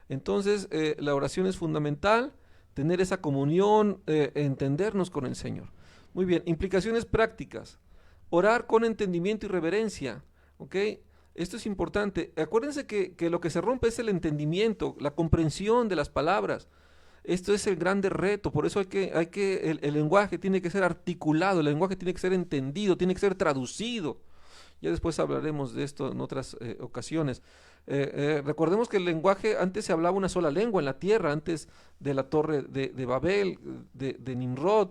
Entonces, la oración es fundamental, tener esa comunión, entendernos con el Señor. Muy bien, implicaciones prácticas. Orar con entendimiento y reverencia. ¿Ok? Esto es importante. Acuérdense que lo que se rompe es el entendimiento, la comprensión de las palabras. Esto es el grande reto, por eso el lenguaje tiene que ser articulado, el lenguaje tiene que ser entendido, tiene que ser traducido. Ya después hablaremos de esto en otras ocasiones. Recordemos que el lenguaje, antes se hablaba una sola lengua en la tierra, antes de la torre de Babel, de Nimrod,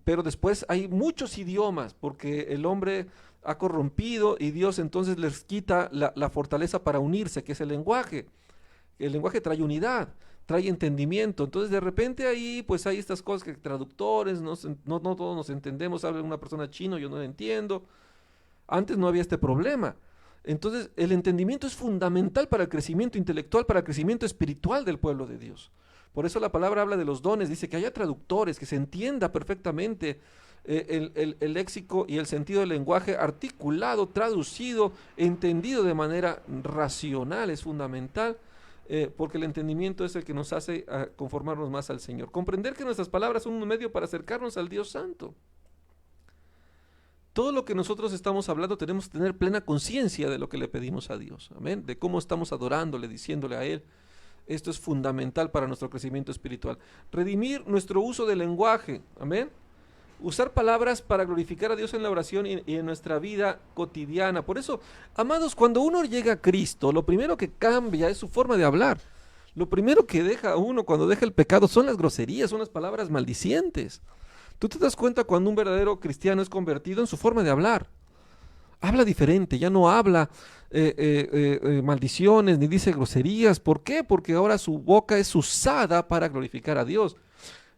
pero después hay muchos idiomas, porque el hombre ha corrompido y Dios entonces les quita la fortaleza para unirse, que es el lenguaje. El lenguaje trae unidad, trae entendimiento. Entonces de repente ahí pues hay estas cosas que traductores, no todos nos entendemos, habla una persona chino, yo no lo entiendo. Antes no había este problema. Entonces el entendimiento es fundamental para el crecimiento intelectual, para el crecimiento espiritual del pueblo de Dios. Por eso la palabra habla de los dones, dice que haya traductores, que se entienda perfectamente el léxico y el sentido del lenguaje articulado, traducido, entendido de manera racional, es fundamental. Porque el entendimiento es el que nos hace conformarnos más al Señor. Comprender que nuestras palabras son un medio para acercarnos al Dios Santo. Todo lo que nosotros estamos hablando tenemos que tener plena conciencia de lo que le pedimos a Dios. Amén. De cómo estamos adorándole, diciéndole a Él. Esto es fundamental para nuestro crecimiento espiritual. Redimir nuestro uso del lenguaje. Amén. Usar palabras para glorificar a Dios en la oración y en nuestra vida cotidiana. Por eso, amados, cuando uno llega a Cristo, lo primero que cambia es su forma de hablar. Lo primero que deja uno cuando deja el pecado son las groserías, son las palabras maldicientes. Tú te das cuenta cuando un verdadero cristiano es convertido en su forma de hablar. Habla diferente, ya no habla maldiciones ni dice groserías. ¿Por qué? Porque ahora su boca es usada para glorificar a Dios.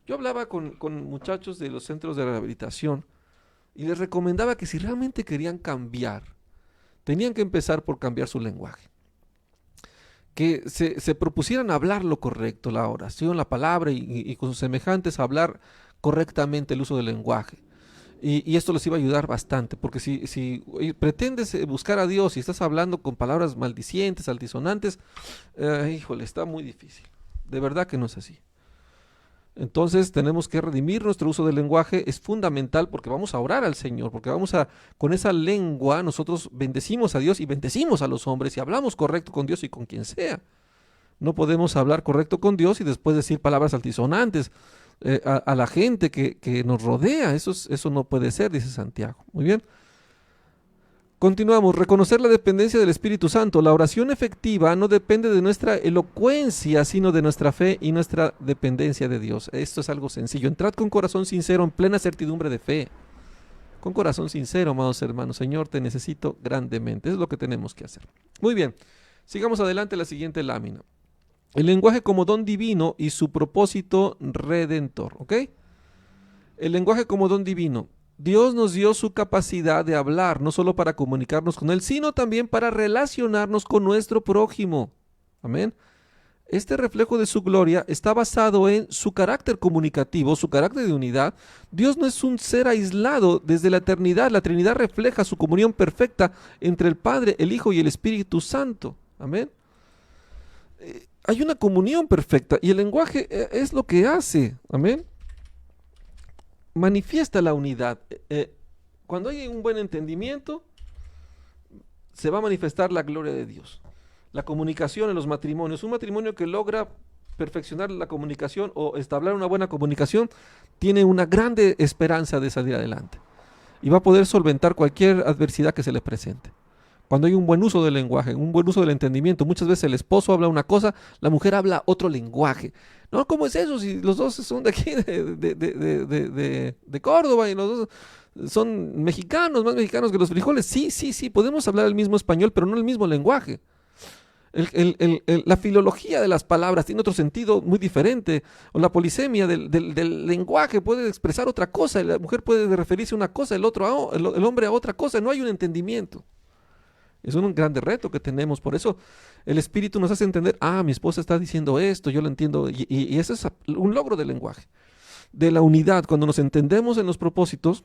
Yo hablaba con muchachos de los centros de rehabilitación y les recomendaba que si realmente querían cambiar, tenían que empezar por cambiar su lenguaje. Que se propusieran hablar lo correcto, la oración, la palabra y con sus semejantes hablar correctamente el uso del lenguaje. Y esto les iba a ayudar bastante, porque si pretendes buscar a Dios y estás hablando con palabras maldicientes, altisonantes, híjole, está muy difícil. De verdad que no es así. Entonces tenemos que redimir nuestro uso del lenguaje, es fundamental porque vamos a orar al Señor, porque con esa lengua nosotros bendecimos a Dios y bendecimos a los hombres y hablamos correcto con Dios y con quien sea. No podemos hablar correcto con Dios y después decir palabras altisonantes a la gente que nos rodea. Eso no puede ser, dice Santiago. Muy bien. Continuamos, reconocer la dependencia del Espíritu Santo. La oración efectiva no depende de nuestra elocuencia, sino de nuestra fe y nuestra dependencia de Dios. Esto es algo sencillo. Entrad con corazón sincero, en plena certidumbre de fe. Con corazón sincero, amados hermanos. Señor, te necesito grandemente. Es lo que tenemos que hacer. Muy bien, sigamos adelante a la siguiente lámina. El lenguaje como don divino y su propósito redentor. ¿Ok? El lenguaje como don divino. Dios nos dio su capacidad de hablar, no solo para comunicarnos con Él, sino también para relacionarnos con nuestro prójimo. Amén. Este reflejo de su gloria está basado en su carácter comunicativo, su carácter de unidad. Dios no es un ser aislado desde la eternidad. La Trinidad refleja su comunión perfecta entre el Padre, el Hijo y el Espíritu Santo. Amén. Hay una comunión perfecta y el lenguaje es lo que hace. Amén. Manifiesta la unidad. Cuando hay un buen entendimiento, se va a manifestar la gloria de Dios. La comunicación en los matrimonios, un matrimonio que logra perfeccionar la comunicación o establecer una buena comunicación, tiene una grande esperanza de salir adelante y va a poder solventar cualquier adversidad que se le presente. Cuando hay un buen uso del lenguaje, un buen uso del entendimiento, muchas veces el esposo habla una cosa, la mujer habla otro lenguaje. No, ¿cómo es eso? Si los dos son de aquí, de Córdoba, y los dos son mexicanos, más mexicanos que los frijoles. Sí, podemos hablar el mismo español, pero no el mismo lenguaje. La filología de las palabras tiene otro sentido muy diferente, o la polisemia del lenguaje puede expresar otra cosa, la mujer puede referirse a una cosa, el hombre a otra cosa, no hay un entendimiento. Es un grande reto que tenemos, por eso el Espíritu nos hace entender, mi esposa está diciendo esto, yo lo entiendo, y ese es un logro del lenguaje, de la unidad. Cuando nos entendemos en los propósitos,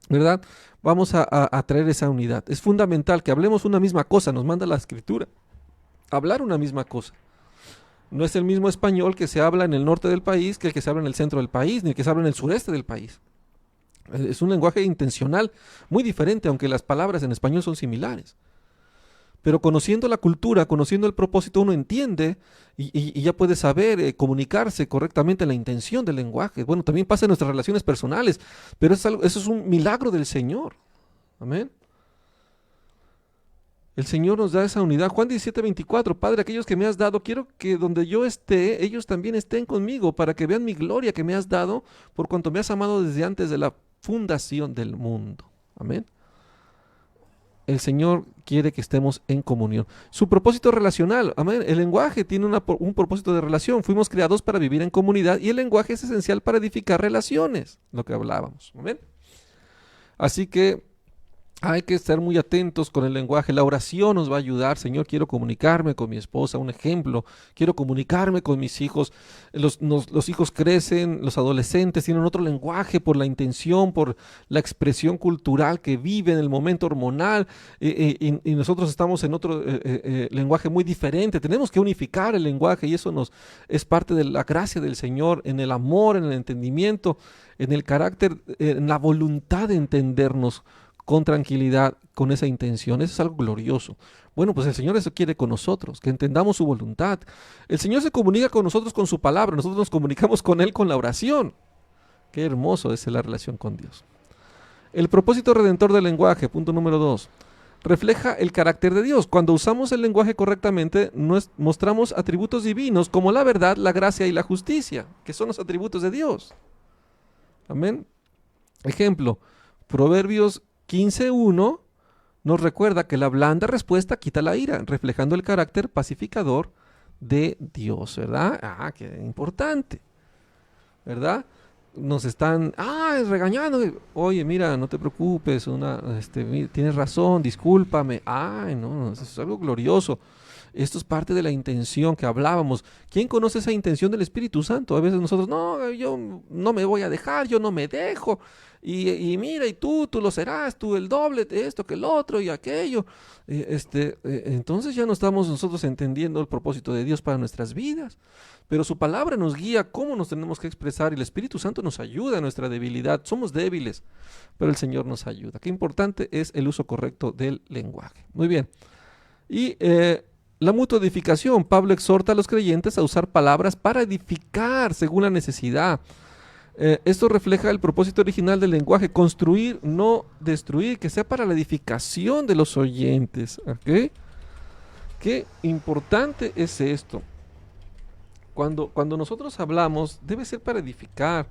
¿verdad? Vamos a traer esa unidad. Es fundamental que hablemos una misma cosa, nos manda la Escritura, hablar una misma cosa. No es el mismo español que se habla en el norte del país que el que se habla en el centro del país, ni el que se habla en el sureste del país. Es un lenguaje intencional muy diferente, aunque las palabras en español son similares. Pero conociendo la cultura, conociendo el propósito, uno entiende y ya puede saber comunicarse correctamente la intención del lenguaje. Bueno, también pasa en nuestras relaciones personales, pero eso es un milagro del Señor. Amén. El Señor nos da esa unidad. Juan 17:24, Padre, aquellos que me has dado, quiero que donde yo esté, ellos también estén conmigo, para que vean mi gloria que me has dado, por cuanto me has amado desde antes de la fundación del mundo. Amén. El Señor quiere que estemos en comunión. Su propósito relacional, amén. El lenguaje tiene un propósito de relación. Fuimos creados para vivir en comunidad y el lenguaje es esencial para edificar relaciones, lo que hablábamos. Amén. Así que hay que estar muy atentos con el lenguaje. La oración nos va a ayudar. Señor, quiero comunicarme con mi esposa, un ejemplo. Quiero comunicarme con mis hijos. Los hijos crecen, los adolescentes tienen otro lenguaje por la intención, por la expresión cultural que vive en el momento hormonal. Y nosotros estamos en otro lenguaje muy diferente. Tenemos que unificar el lenguaje y eso es parte de la gracia del Señor, en el amor, en el entendimiento, en el carácter, en la voluntad de entendernos con tranquilidad, con esa intención. Eso es algo glorioso. Bueno, pues el Señor eso quiere con nosotros, que entendamos su voluntad. El Señor se comunica con nosotros con su palabra, nosotros nos comunicamos con Él con la oración. Qué hermoso es la relación con Dios. El propósito redentor del lenguaje, punto número 2, refleja el carácter de Dios. Cuando usamos el lenguaje correctamente, mostramos atributos divinos como la verdad, la gracia y la justicia, que son los atributos de Dios. Amén. Ejemplo, Proverbios 15:1 nos recuerda que la blanda respuesta quita la ira, reflejando el carácter pacificador de Dios, ¿verdad? Qué importante, ¿verdad? Nos están, regañando. Oye, mira, no te preocupes, tienes razón, discúlpame. No, eso es algo glorioso. Esto es parte de la intención que hablábamos. ¿Quién conoce esa intención del Espíritu Santo? A veces nosotros, no, yo no me voy a dejar, yo no me dejo. Y mira, y tú lo serás, tú el doble de esto que el otro y aquello. Entonces ya no estamos nosotros entendiendo el propósito de Dios para nuestras vidas. Pero su palabra nos guía cómo nos tenemos que expresar y el Espíritu Santo nos ayuda en nuestra debilidad. Somos débiles, pero el Señor nos ayuda. Qué importante es el uso correcto del lenguaje. Muy bien. Y la mutua edificación. Pablo exhorta a los creyentes a usar palabras para edificar según la necesidad. Esto refleja el propósito original del lenguaje, construir, no destruir, que sea para la edificación de los oyentes. ¿Okay? Qué importante es esto. Cuando nosotros hablamos, debe ser para edificar.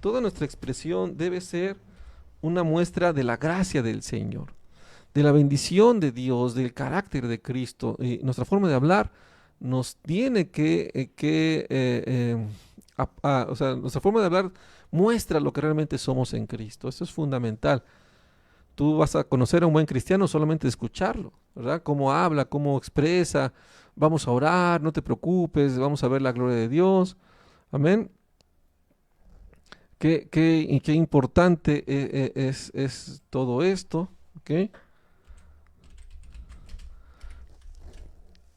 Toda nuestra expresión debe ser una muestra de la gracia del Señor, de la bendición de Dios, del carácter de Cristo. Y nuestra forma de hablar nos tiene nuestra forma de hablar muestra lo que realmente somos en Cristo. Eso es fundamental. Tú vas a conocer a un buen cristiano solamente de escucharlo, ¿verdad? Cómo habla, cómo expresa. Vamos a orar, no te preocupes, vamos a ver la gloria de Dios. Amén. Qué importante es todo esto. ¿Okay?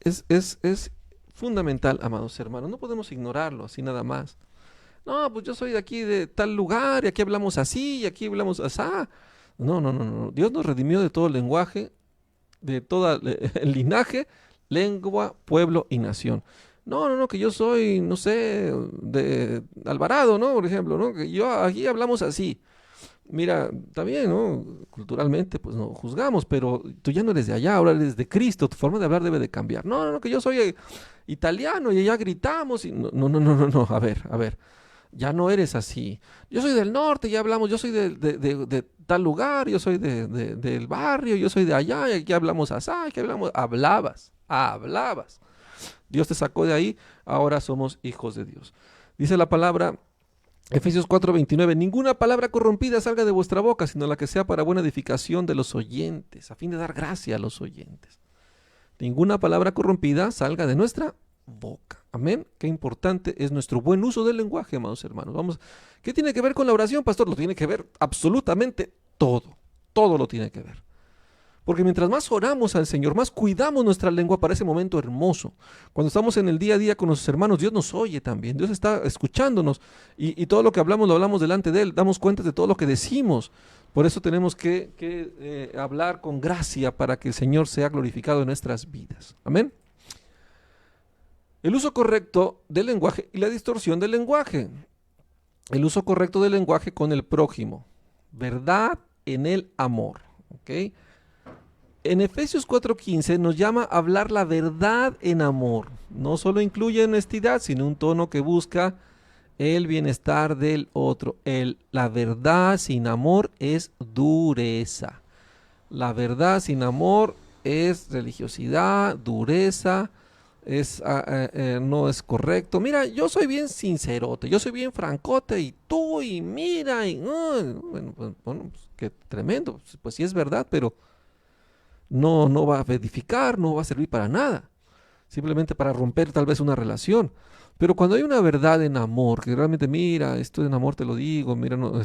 Es fundamental, amados hermanos. No podemos ignorarlo así nada más. No, pues yo soy de aquí, de tal lugar, y aquí hablamos así, y aquí hablamos así. No. Dios nos redimió de todo el lenguaje de todo el linaje, lengua, pueblo y nación. No, que yo soy, no sé, de Alvarado, ¿no? Por ejemplo, ¿no? Que yo aquí hablamos así. Mira, también, ¿no? Culturalmente, pues no juzgamos, pero tú ya no eres de allá, ahora eres de Cristo, tu forma de hablar debe de cambiar. No, que yo soy italiano y ya gritamos y no, a ver, ya no eres así. Yo soy del norte, ya hablamos, yo soy de tal lugar, yo soy del barrio, yo soy de allá, y aquí hablamos así, aquí hablabas. Dios te sacó de ahí, ahora somos hijos de Dios. Dice la palabra Efesios 4:29, ninguna palabra corrompida salga de vuestra boca, sino la que sea para buena edificación de los oyentes, a fin de dar gracia a los oyentes. Ninguna palabra corrompida salga de nuestra boca. Amén. Qué importante es nuestro buen uso del lenguaje, amados hermanos. ¿Qué tiene que ver con la oración, pastor? Lo tiene que ver absolutamente todo. Todo lo tiene que ver. Porque mientras más oramos al Señor, más cuidamos nuestra lengua para ese momento hermoso. Cuando estamos en el día a día con nuestros hermanos, Dios nos oye también. Dios está escuchándonos y todo lo que hablamos lo hablamos delante de Él. Damos cuenta de todo lo que decimos. Por eso tenemos que hablar con gracia para que el Señor sea glorificado en nuestras vidas. Amén. El uso correcto del lenguaje y la distorsión del lenguaje. El uso correcto del lenguaje con el prójimo. Verdad en el amor. ¿Ok? En Efesios 4:15 nos llama a hablar la verdad en amor. No solo incluye honestidad, sino un tono que busca el bienestar del otro. La verdad sin amor es dureza. La verdad sin amor es religiosidad, dureza, no es correcto. Mira, yo soy bien sincerote, yo soy bien francote y tú y mira. Bueno, pues, qué tremendo. Pues sí es verdad, pero no va a edificar, no va a servir para nada, simplemente para romper tal vez una relación. Pero cuando hay una verdad en amor, que realmente, mira, esto en amor te lo digo, mira, no,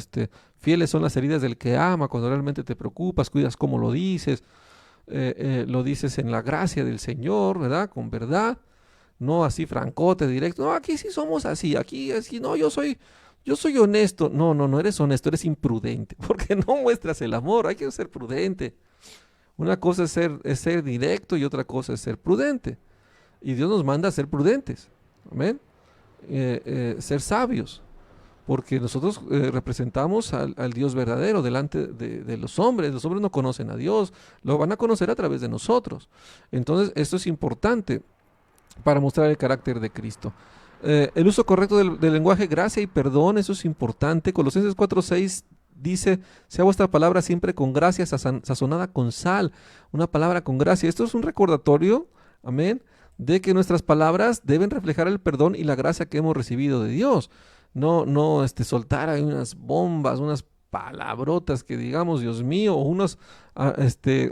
fieles son las heridas del que ama, cuando realmente te preocupas, cuidas cómo lo dices en la gracia del Señor, ¿verdad? Con verdad, no así francote, directo, no, aquí sí somos así, aquí así, no, yo soy honesto, no eres honesto, eres imprudente, porque no muestras el amor, hay que ser prudente. Una cosa es ser directo y otra cosa es ser prudente. Y Dios nos manda a ser prudentes. Amén. Ser sabios. Porque nosotros representamos al Dios verdadero delante de los hombres. Los hombres no conocen a Dios. Lo van a conocer a través de nosotros. Entonces, esto es importante para mostrar el carácter de Cristo. El uso correcto del lenguaje, gracia y perdón, eso es importante. Colosenses 4:6 dice, sea vuestra palabra siempre con gracia, sazonada con sal. Una palabra con gracia. Esto es un recordatorio, amén, de que nuestras palabras deben reflejar el perdón y la gracia que hemos recibido de Dios. No soltar ahí unas bombas, unas palabrotas que digamos, Dios mío, o unas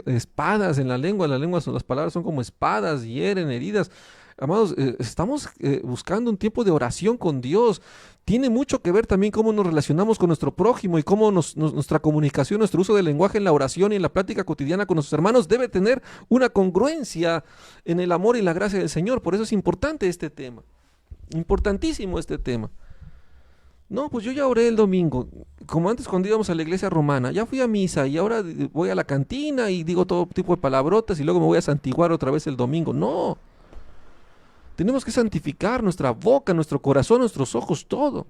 espadas en la lengua. Las palabras son como espadas, hieren, heridas. Amados, estamos buscando un tiempo de oración con Dios. Tiene mucho que ver también cómo nos relacionamos con nuestro prójimo y cómo nuestra comunicación, nuestro uso del lenguaje en la oración y en la plática cotidiana con nuestros hermanos debe tener una congruencia en el amor y la gracia del Señor. Por eso es importante este tema. Importantísimo este tema. No, pues yo ya oré el domingo, como antes cuando íbamos a la iglesia romana, ya fui a misa y ahora voy a la cantina y digo todo tipo de palabrotas y luego me voy a santiguar otra vez el domingo. No. Tenemos que santificar nuestra boca, nuestro corazón, nuestros ojos, todo.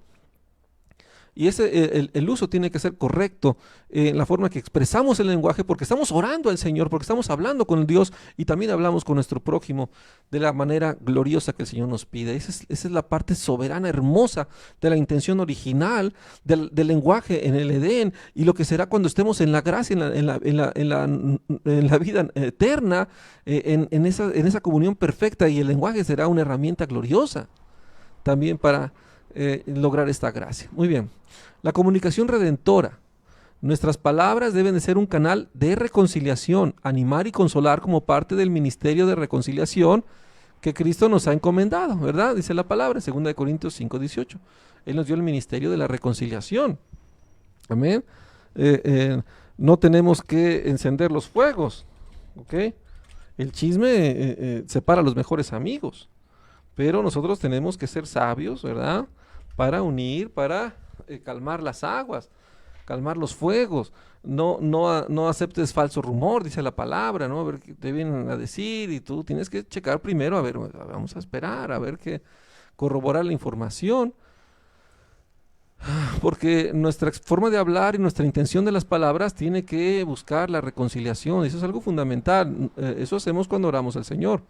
Y el uso tiene que ser correcto en la forma que expresamos el lenguaje, porque estamos orando al Señor, porque estamos hablando con Dios y también hablamos con nuestro prójimo de la manera gloriosa que el Señor nos pide. Esa es la parte soberana, hermosa de la intención original del lenguaje en el Edén y lo que será cuando estemos en la gracia, en la vida eterna, en esa comunión perfecta, y el lenguaje será una herramienta gloriosa también para lograr esta gracia. Muy bien. La comunicación redentora. Nuestras palabras deben de ser un canal de reconciliación, animar y consolar como parte del ministerio de reconciliación que Cristo nos ha encomendado, ¿verdad? Dice la palabra, 2 Corintios 5:18. Él nos dio el ministerio de la reconciliación. Amén. No tenemos que encender los fuegos, ¿ok? El chisme separa a los mejores amigos, pero nosotros tenemos que ser sabios, ¿verdad? Para unir, para calmar las aguas. calmar los fuegos. No aceptes falso rumor, dice la palabra, ¿no? A ver qué te vienen a decir y tú tienes que checar primero, a ver, vamos a esperar, a ver qué, corroborar la información. Porque nuestra forma de hablar y nuestra intención de las palabras tiene que buscar la reconciliación. Eso es algo fundamental. Eso hacemos cuando oramos al Señor.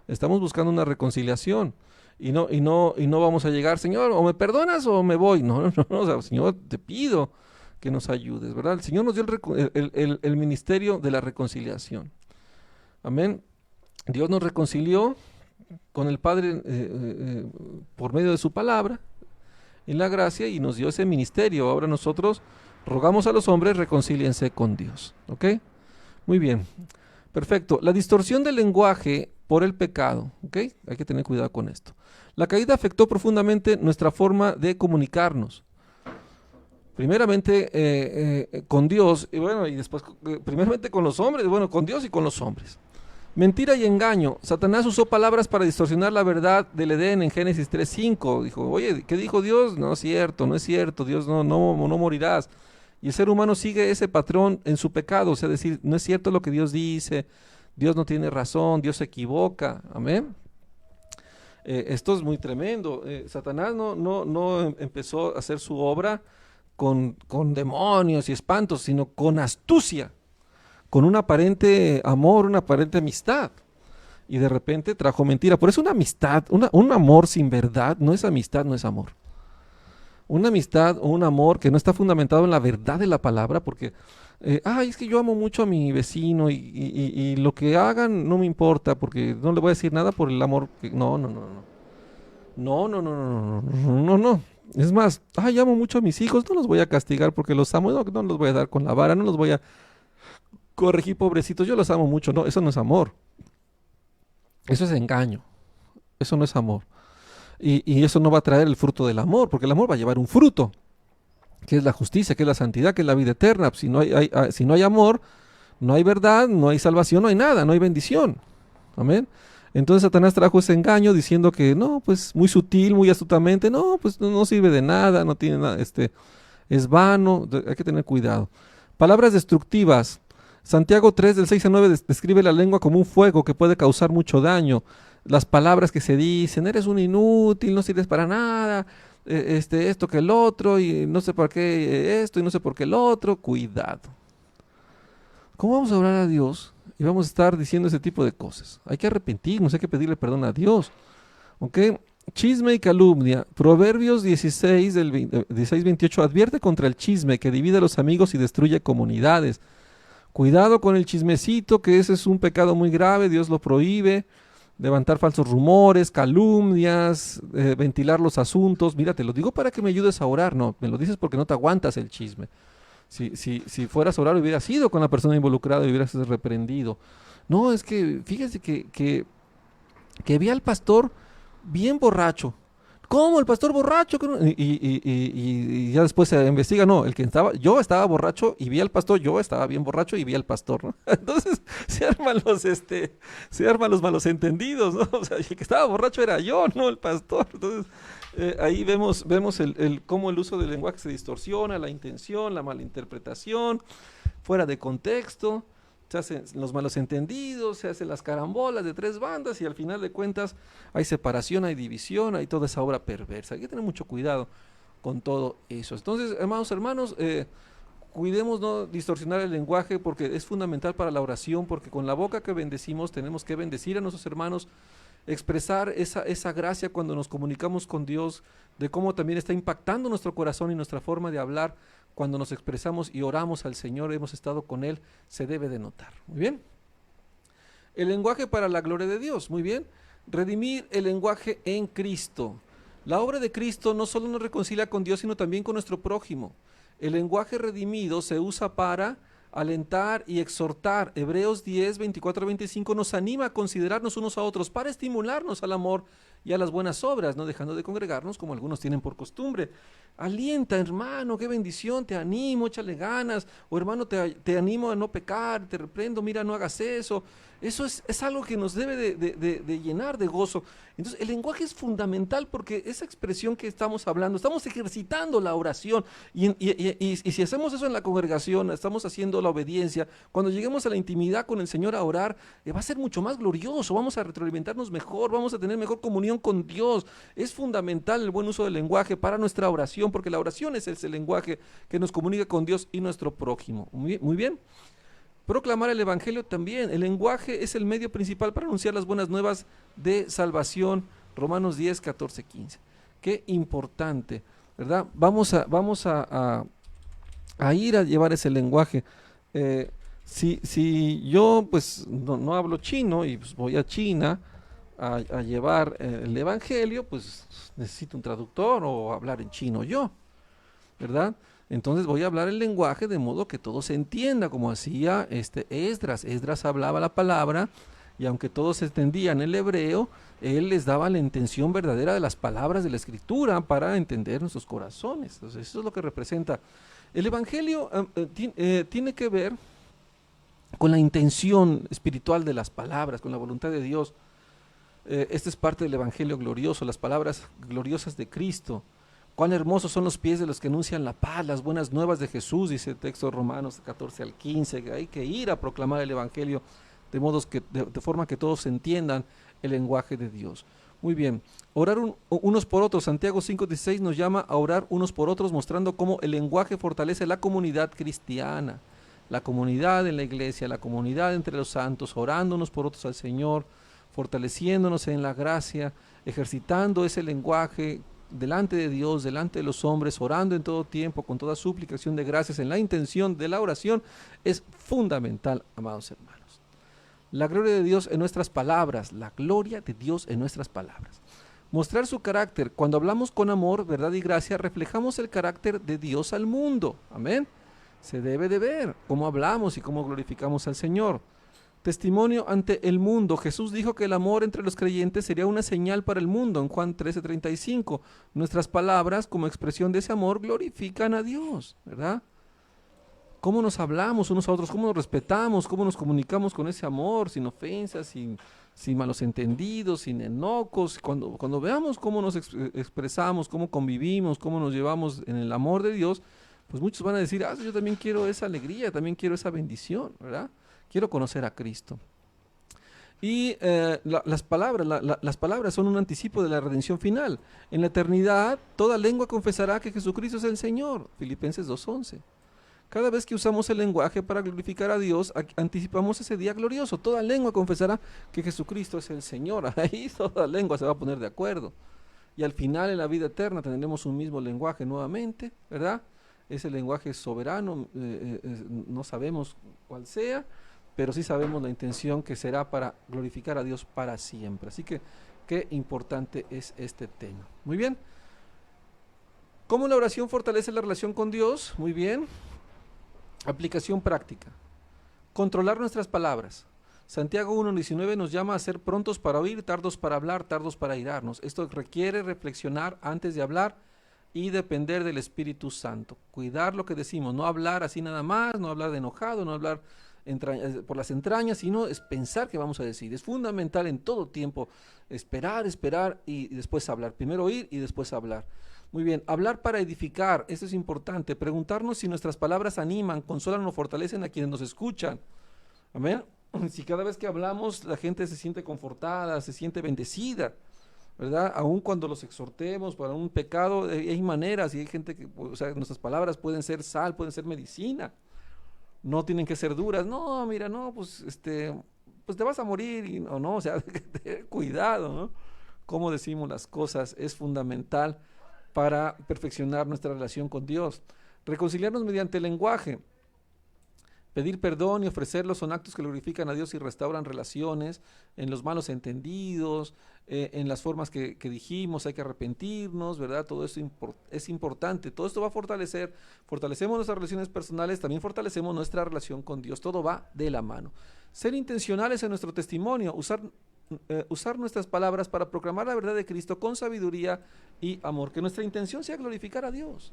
Estamos buscando una reconciliación. Y no vamos a llegar, Señor, o me perdonas o me voy. No, o sea, Señor, te pido que nos ayudes, ¿verdad? El Señor nos dio el ministerio de la reconciliación. Amén. Dios nos reconcilió con el Padre por medio de su palabra en la gracia y nos dio ese ministerio. Ahora nosotros rogamos a los hombres, reconcíliense con Dios. ¿Ok? Muy bien. Perfecto. La distorsión del lenguaje por el pecado. ¿Ok? Hay que tener cuidado con esto. La caída afectó profundamente nuestra forma de comunicarnos. Primeramente con Dios, y bueno, y después primeramente con los hombres, bueno, con Dios y con los hombres. Mentira y engaño. Satanás usó palabras para distorsionar la verdad del Edén en Génesis 3:5. Dijo, oye, ¿qué dijo Dios? No es cierto, Dios no morirás. Y el ser humano sigue ese patrón en su pecado, o sea, decir, no es cierto lo que Dios dice, Dios no tiene razón, Dios se equivoca. Amén. Esto es muy tremendo. Satanás no empezó a hacer su obra con demonios y espantos, sino con astucia, con un aparente amor, una aparente amistad. Y de repente trajo mentira. Por eso una amistad, un amor sin verdad, no es amistad, no es amor. Una amistad o un amor que no está fundamentado en la verdad de la palabra, porque, es que yo amo mucho a mi vecino y lo que hagan no me importa, porque no le voy a decir nada por el amor. No. Es más, amo mucho a mis hijos, no los voy a castigar porque los amo, no los voy a dar con la vara, no los voy a corregir, pobrecitos, yo los amo mucho. No, eso no es amor. Eso es engaño. Eso no es amor. Y eso no va a traer el fruto del amor, porque el amor va a llevar un fruto, que es la justicia, que es la santidad, que es la vida eterna. Si no hay amor, no hay verdad, no hay salvación, no hay nada, no hay bendición. Amén. Entonces Satanás trajo ese engaño diciendo que no, pues muy sutil, muy astutamente, no, pues no sirve de nada, no tiene nada, es vano, hay que tener cuidado. Palabras destructivas. Santiago 3 del 6 al 9 describe la lengua como un fuego que puede causar mucho daño. Las palabras que se dicen, eres un inútil, no sirves para nada, esto que el otro, y no sé por qué esto y no sé por qué el otro, cuidado. ¿Cómo vamos a orar a Dios y vamos a estar diciendo ese tipo de cosas? Hay que arrepentirnos, hay que pedirle perdón a Dios. ¿Ok? Chisme y calumnia. Proverbios 16:28 advierte contra el chisme que divide a los amigos y destruye comunidades. Cuidado con el chismecito, que ese es un pecado muy grave, Dios lo prohíbe. Levantar falsos rumores, calumnias, ventilar los asuntos. Mira, te lo digo para que me ayudes a orar. No, me lo dices porque no te aguantas el chisme. Si fueras a orar, hubieras ido con la persona involucrada y hubieras reprendido. No, es que fíjese que vi al pastor bien borracho. ¿Cómo? ¿El pastor borracho? Y ya después se investiga. No, yo estaba borracho y vi al pastor, yo estaba bien borracho y vi al pastor, ¿no? Entonces se arman los malos entendidos, ¿no? O sea, el que estaba borracho era yo, no el pastor. Entonces ahí vemos cómo el uso del lenguaje se distorsiona, la intención, la malinterpretación, fuera de contexto. Se hacen los malos entendidos, se hacen las carambolas de tres bandas y al final de cuentas hay separación, hay división, hay toda esa obra perversa. Hay que tener mucho cuidado con todo eso. Entonces, hermanos, cuidemos no distorsionar el lenguaje porque es fundamental para la oración, porque con la boca que bendecimos tenemos que bendecir a nuestros hermanos, expresar esa gracia cuando nos comunicamos con Dios, de cómo también está impactando nuestro corazón y nuestra forma de hablar. Cuando nos expresamos y oramos al Señor, hemos estado con Él, se debe de notar. Muy bien. El lenguaje para la gloria de Dios. Muy bien. Redimir el lenguaje en Cristo. La obra de Cristo no solo nos reconcilia con Dios, sino también con nuestro prójimo. El lenguaje redimido se usa para alentar y exhortar. Hebreos 10, 24 25 nos anima a considerarnos unos a otros para estimularnos al amor y a las buenas obras, no dejando de congregarnos como algunos tienen por costumbre. Alienta, hermano, qué bendición, te animo, échale ganas, o hermano, te animo a no pecar, te reprendo, mira, no hagas eso. Eso es algo que nos debe de llenar de gozo. Entonces, el lenguaje es fundamental porque esa expresión que estamos hablando, estamos ejercitando la oración y si hacemos eso en la congregación, estamos haciendo la obediencia, cuando lleguemos a la intimidad con el Señor a orar, va a ser mucho más glorioso, vamos a retroalimentarnos mejor, vamos a tener mejor comunión con Dios. Es fundamental el buen uso del lenguaje para nuestra oración, porque la oración es el lenguaje que nos comunica con Dios y nuestro prójimo. Muy bien. Proclamar el Evangelio también. El lenguaje es el medio principal para anunciar las buenas nuevas de salvación. Romanos 10, 14, 15. Qué importante, ¿verdad? Vamos a ir a llevar ese lenguaje. Si yo pues no hablo chino y pues, voy a China a llevar el Evangelio, pues necesito un traductor o hablar en chino yo, ¿verdad? Entonces voy a hablar el lenguaje de modo que todo se entienda, como hacía Esdras. Esdras hablaba la palabra y aunque todos entendían el hebreo, él les daba la intención verdadera de las palabras de la Escritura para entender nuestros corazones. Entonces eso es lo que representa. El Evangelio tiene que ver con la intención espiritual de las palabras, con la voluntad de Dios. Esta es parte del Evangelio glorioso, las palabras gloriosas de Cristo. Cuán hermosos son los pies de los que anuncian la paz, las buenas nuevas de Jesús, dice el texto de Romanos 14 al 15, que hay que ir a proclamar el Evangelio de forma que todos entiendan el lenguaje de Dios. Muy bien, orar unos por otros. Santiago 5:16 nos llama a orar unos por otros, mostrando cómo el lenguaje fortalece la comunidad cristiana, la comunidad en la iglesia, la comunidad entre los santos, orando unos por otros al Señor, fortaleciéndonos en la gracia, ejercitando ese lenguaje delante de Dios, delante de los hombres, orando en todo tiempo, con toda suplicación de gracias en la intención de la oración, es fundamental, amados hermanos. La gloria de Dios en nuestras palabras, la gloria de Dios en nuestras palabras. Mostrar su carácter. Cuando hablamos con amor, verdad y gracia, reflejamos el carácter de Dios al mundo. Amén. Se debe de ver cómo hablamos y cómo glorificamos al Señor. Testimonio ante el mundo. Jesús dijo que el amor entre los creyentes sería una señal para el mundo en Juan 13:35. Nuestras palabras, como expresión de ese amor, glorifican a Dios, ¿verdad? Cómo nos hablamos unos a otros, cómo nos respetamos, cómo nos comunicamos con ese amor, sin ofensas, sin malos entendidos, sin enojos. Cuando veamos cómo nos expresamos, cómo convivimos, cómo nos llevamos en el amor de Dios, pues muchos van a decir, yo también quiero esa alegría, también quiero esa bendición, ¿verdad? Quiero conocer a Cristo. Y las palabras son un anticipo de la redención final. En la eternidad, toda lengua confesará que Jesucristo es el Señor. Filipenses 2:11. Cada vez que usamos el lenguaje para glorificar a Dios, anticipamos ese día glorioso. Toda lengua confesará que Jesucristo es el Señor. Ahí toda lengua se va a poner de acuerdo. Y al final, en la vida eterna, tendremos un mismo lenguaje nuevamente, ¿verdad? Ese lenguaje soberano, no sabemos cuál sea, pero sí sabemos la intención que será para glorificar a Dios para siempre. Así que qué importante es este tema. Muy bien. ¿Cómo la oración fortalece la relación con Dios? Muy bien. Aplicación práctica. Controlar nuestras palabras. Santiago 1:19 nos llama a ser prontos para oír, tardos para hablar, tardos para airarnos. Esto requiere reflexionar antes de hablar y depender del Espíritu Santo. Cuidar lo que decimos, no hablar así nada más, no hablar de enojado, no hablar por las entrañas, sino es pensar qué vamos a decir. Es fundamental en todo tiempo esperar y después hablar. Primero oír y después hablar. Muy bien, hablar para edificar, esto es importante. Preguntarnos si nuestras palabras animan, consolan o fortalecen a quienes nos escuchan. Amén. Si cada vez que hablamos la gente se siente confortada, se siente bendecida, ¿verdad? Aun cuando los exhortemos para un pecado, hay maneras y hay gente que, o sea, nuestras palabras pueden ser sal, pueden ser medicina. No tienen que ser duras. No, mira, no, pues te vas a morir o sea, cuidado, ¿no? Cómo decimos las cosas es fundamental para perfeccionar nuestra relación con Dios. Reconciliarnos mediante el lenguaje. Pedir perdón y ofrecerlo son actos que glorifican a Dios y restauran relaciones en los malos entendidos, en las formas que dijimos, hay que arrepentirnos, ¿verdad? Todo eso es importante. Todo esto va a fortalecemos nuestras relaciones personales, también fortalecemos nuestra relación con Dios. Todo va de la mano. Ser intencionales en nuestro testimonio, usar nuestras palabras para proclamar la verdad de Cristo con sabiduría y amor. Que nuestra intención sea glorificar a Dios.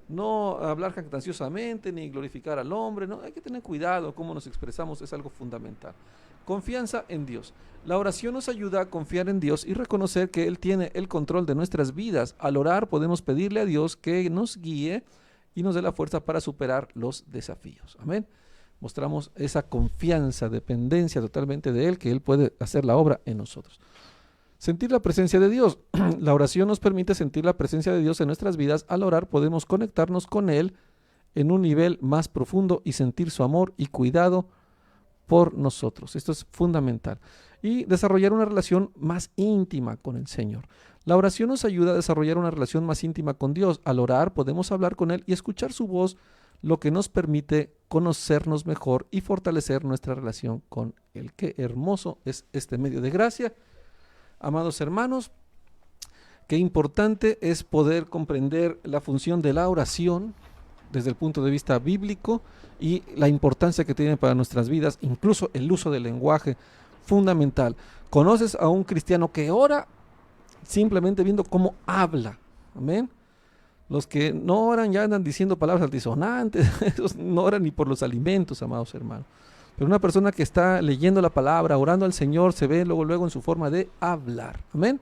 No hablar jactanciosamente ni glorificar al hombre, no, hay que tener cuidado cómo nos expresamos, es algo fundamental. Confianza en Dios. La oración nos ayuda a confiar en Dios y reconocer que Él tiene el control de nuestras vidas. Al orar podemos pedirle a Dios que nos guíe y nos dé la fuerza para superar los desafíos. Amén. Mostramos esa confianza, dependencia totalmente de Él, que Él puede hacer la obra en nosotros. Sentir la presencia de Dios. La oración nos permite sentir la presencia de Dios en nuestras vidas. Al orar podemos conectarnos con Él en un nivel más profundo y sentir su amor y cuidado por nosotros. Esto es fundamental. Y desarrollar una relación más íntima con el Señor. La oración nos ayuda a desarrollar una relación más íntima con Dios. Al orar podemos hablar con Él y escuchar su voz, lo que nos permite conocernos mejor y fortalecer nuestra relación con Él. Qué hermoso es este medio de gracia. Amados hermanos, qué importante es poder comprender la función de la oración desde el punto de vista bíblico y la importancia que tiene para nuestras vidas, incluso el uso del lenguaje fundamental. ¿Conoces a un cristiano que ora simplemente viendo cómo habla? Amén. Los que no oran ya andan diciendo palabras altisonantes, esos no oran ni por los alimentos, amados hermanos. Pero una persona que está leyendo la palabra, orando al Señor, se ve luego en su forma de hablar. Amén.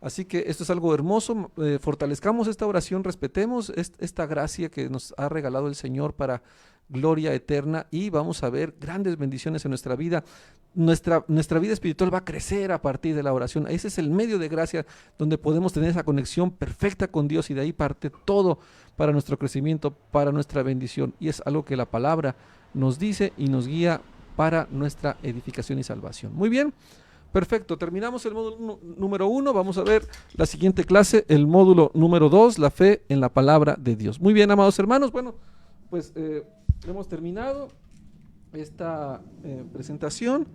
Así que esto es algo hermoso. Fortalezcamos esta oración, respetemos esta gracia que nos ha regalado el Señor para gloria eterna y vamos a ver grandes bendiciones en nuestra vida. Nuestra vida espiritual va a crecer a partir de la oración. Ese es el medio de gracia donde podemos tener esa conexión perfecta con Dios y de ahí parte todo para nuestro crecimiento, para nuestra bendición. Y es algo que la palabra nos dice y nos guía para nuestra edificación y salvación. Muy bien, perfecto. Terminamos el módulo número 1. Vamos a ver la siguiente clase, el módulo número 2, la fe en la palabra de Dios. Muy bien, amados hermanos. Bueno, pues hemos terminado esta presentación.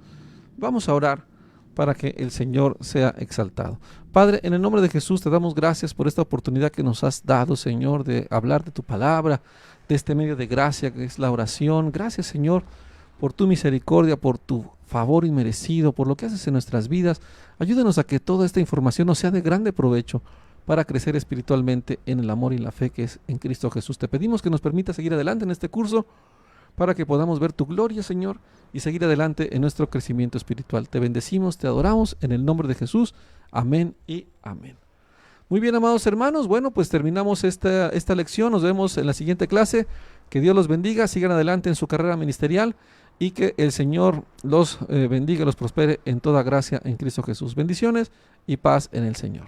Vamos a orar para que el Señor sea exaltado. Padre, en el nombre de Jesús te damos gracias por esta oportunidad que nos has dado, Señor, de hablar de tu palabra, de este medio de gracia que es la oración. Gracias, Señor, por tu misericordia, por tu favor inmerecido, por lo que haces en nuestras vidas. Ayúdanos a que toda esta información nos sea de grande provecho para crecer espiritualmente en el amor y la fe que es en Cristo Jesús. Te pedimos que nos permita seguir adelante en este curso para que podamos ver tu gloria, Señor, y seguir adelante en nuestro crecimiento espiritual. Te bendecimos, te adoramos en el nombre de Jesús. Amén y amén. Muy bien, amados hermanos, bueno, pues terminamos esta lección. Nos vemos en la siguiente clase. Que Dios los bendiga, sigan adelante en su carrera ministerial y que el Señor los bendiga, los prospere en toda gracia en Cristo Jesús. Bendiciones y paz en el Señor.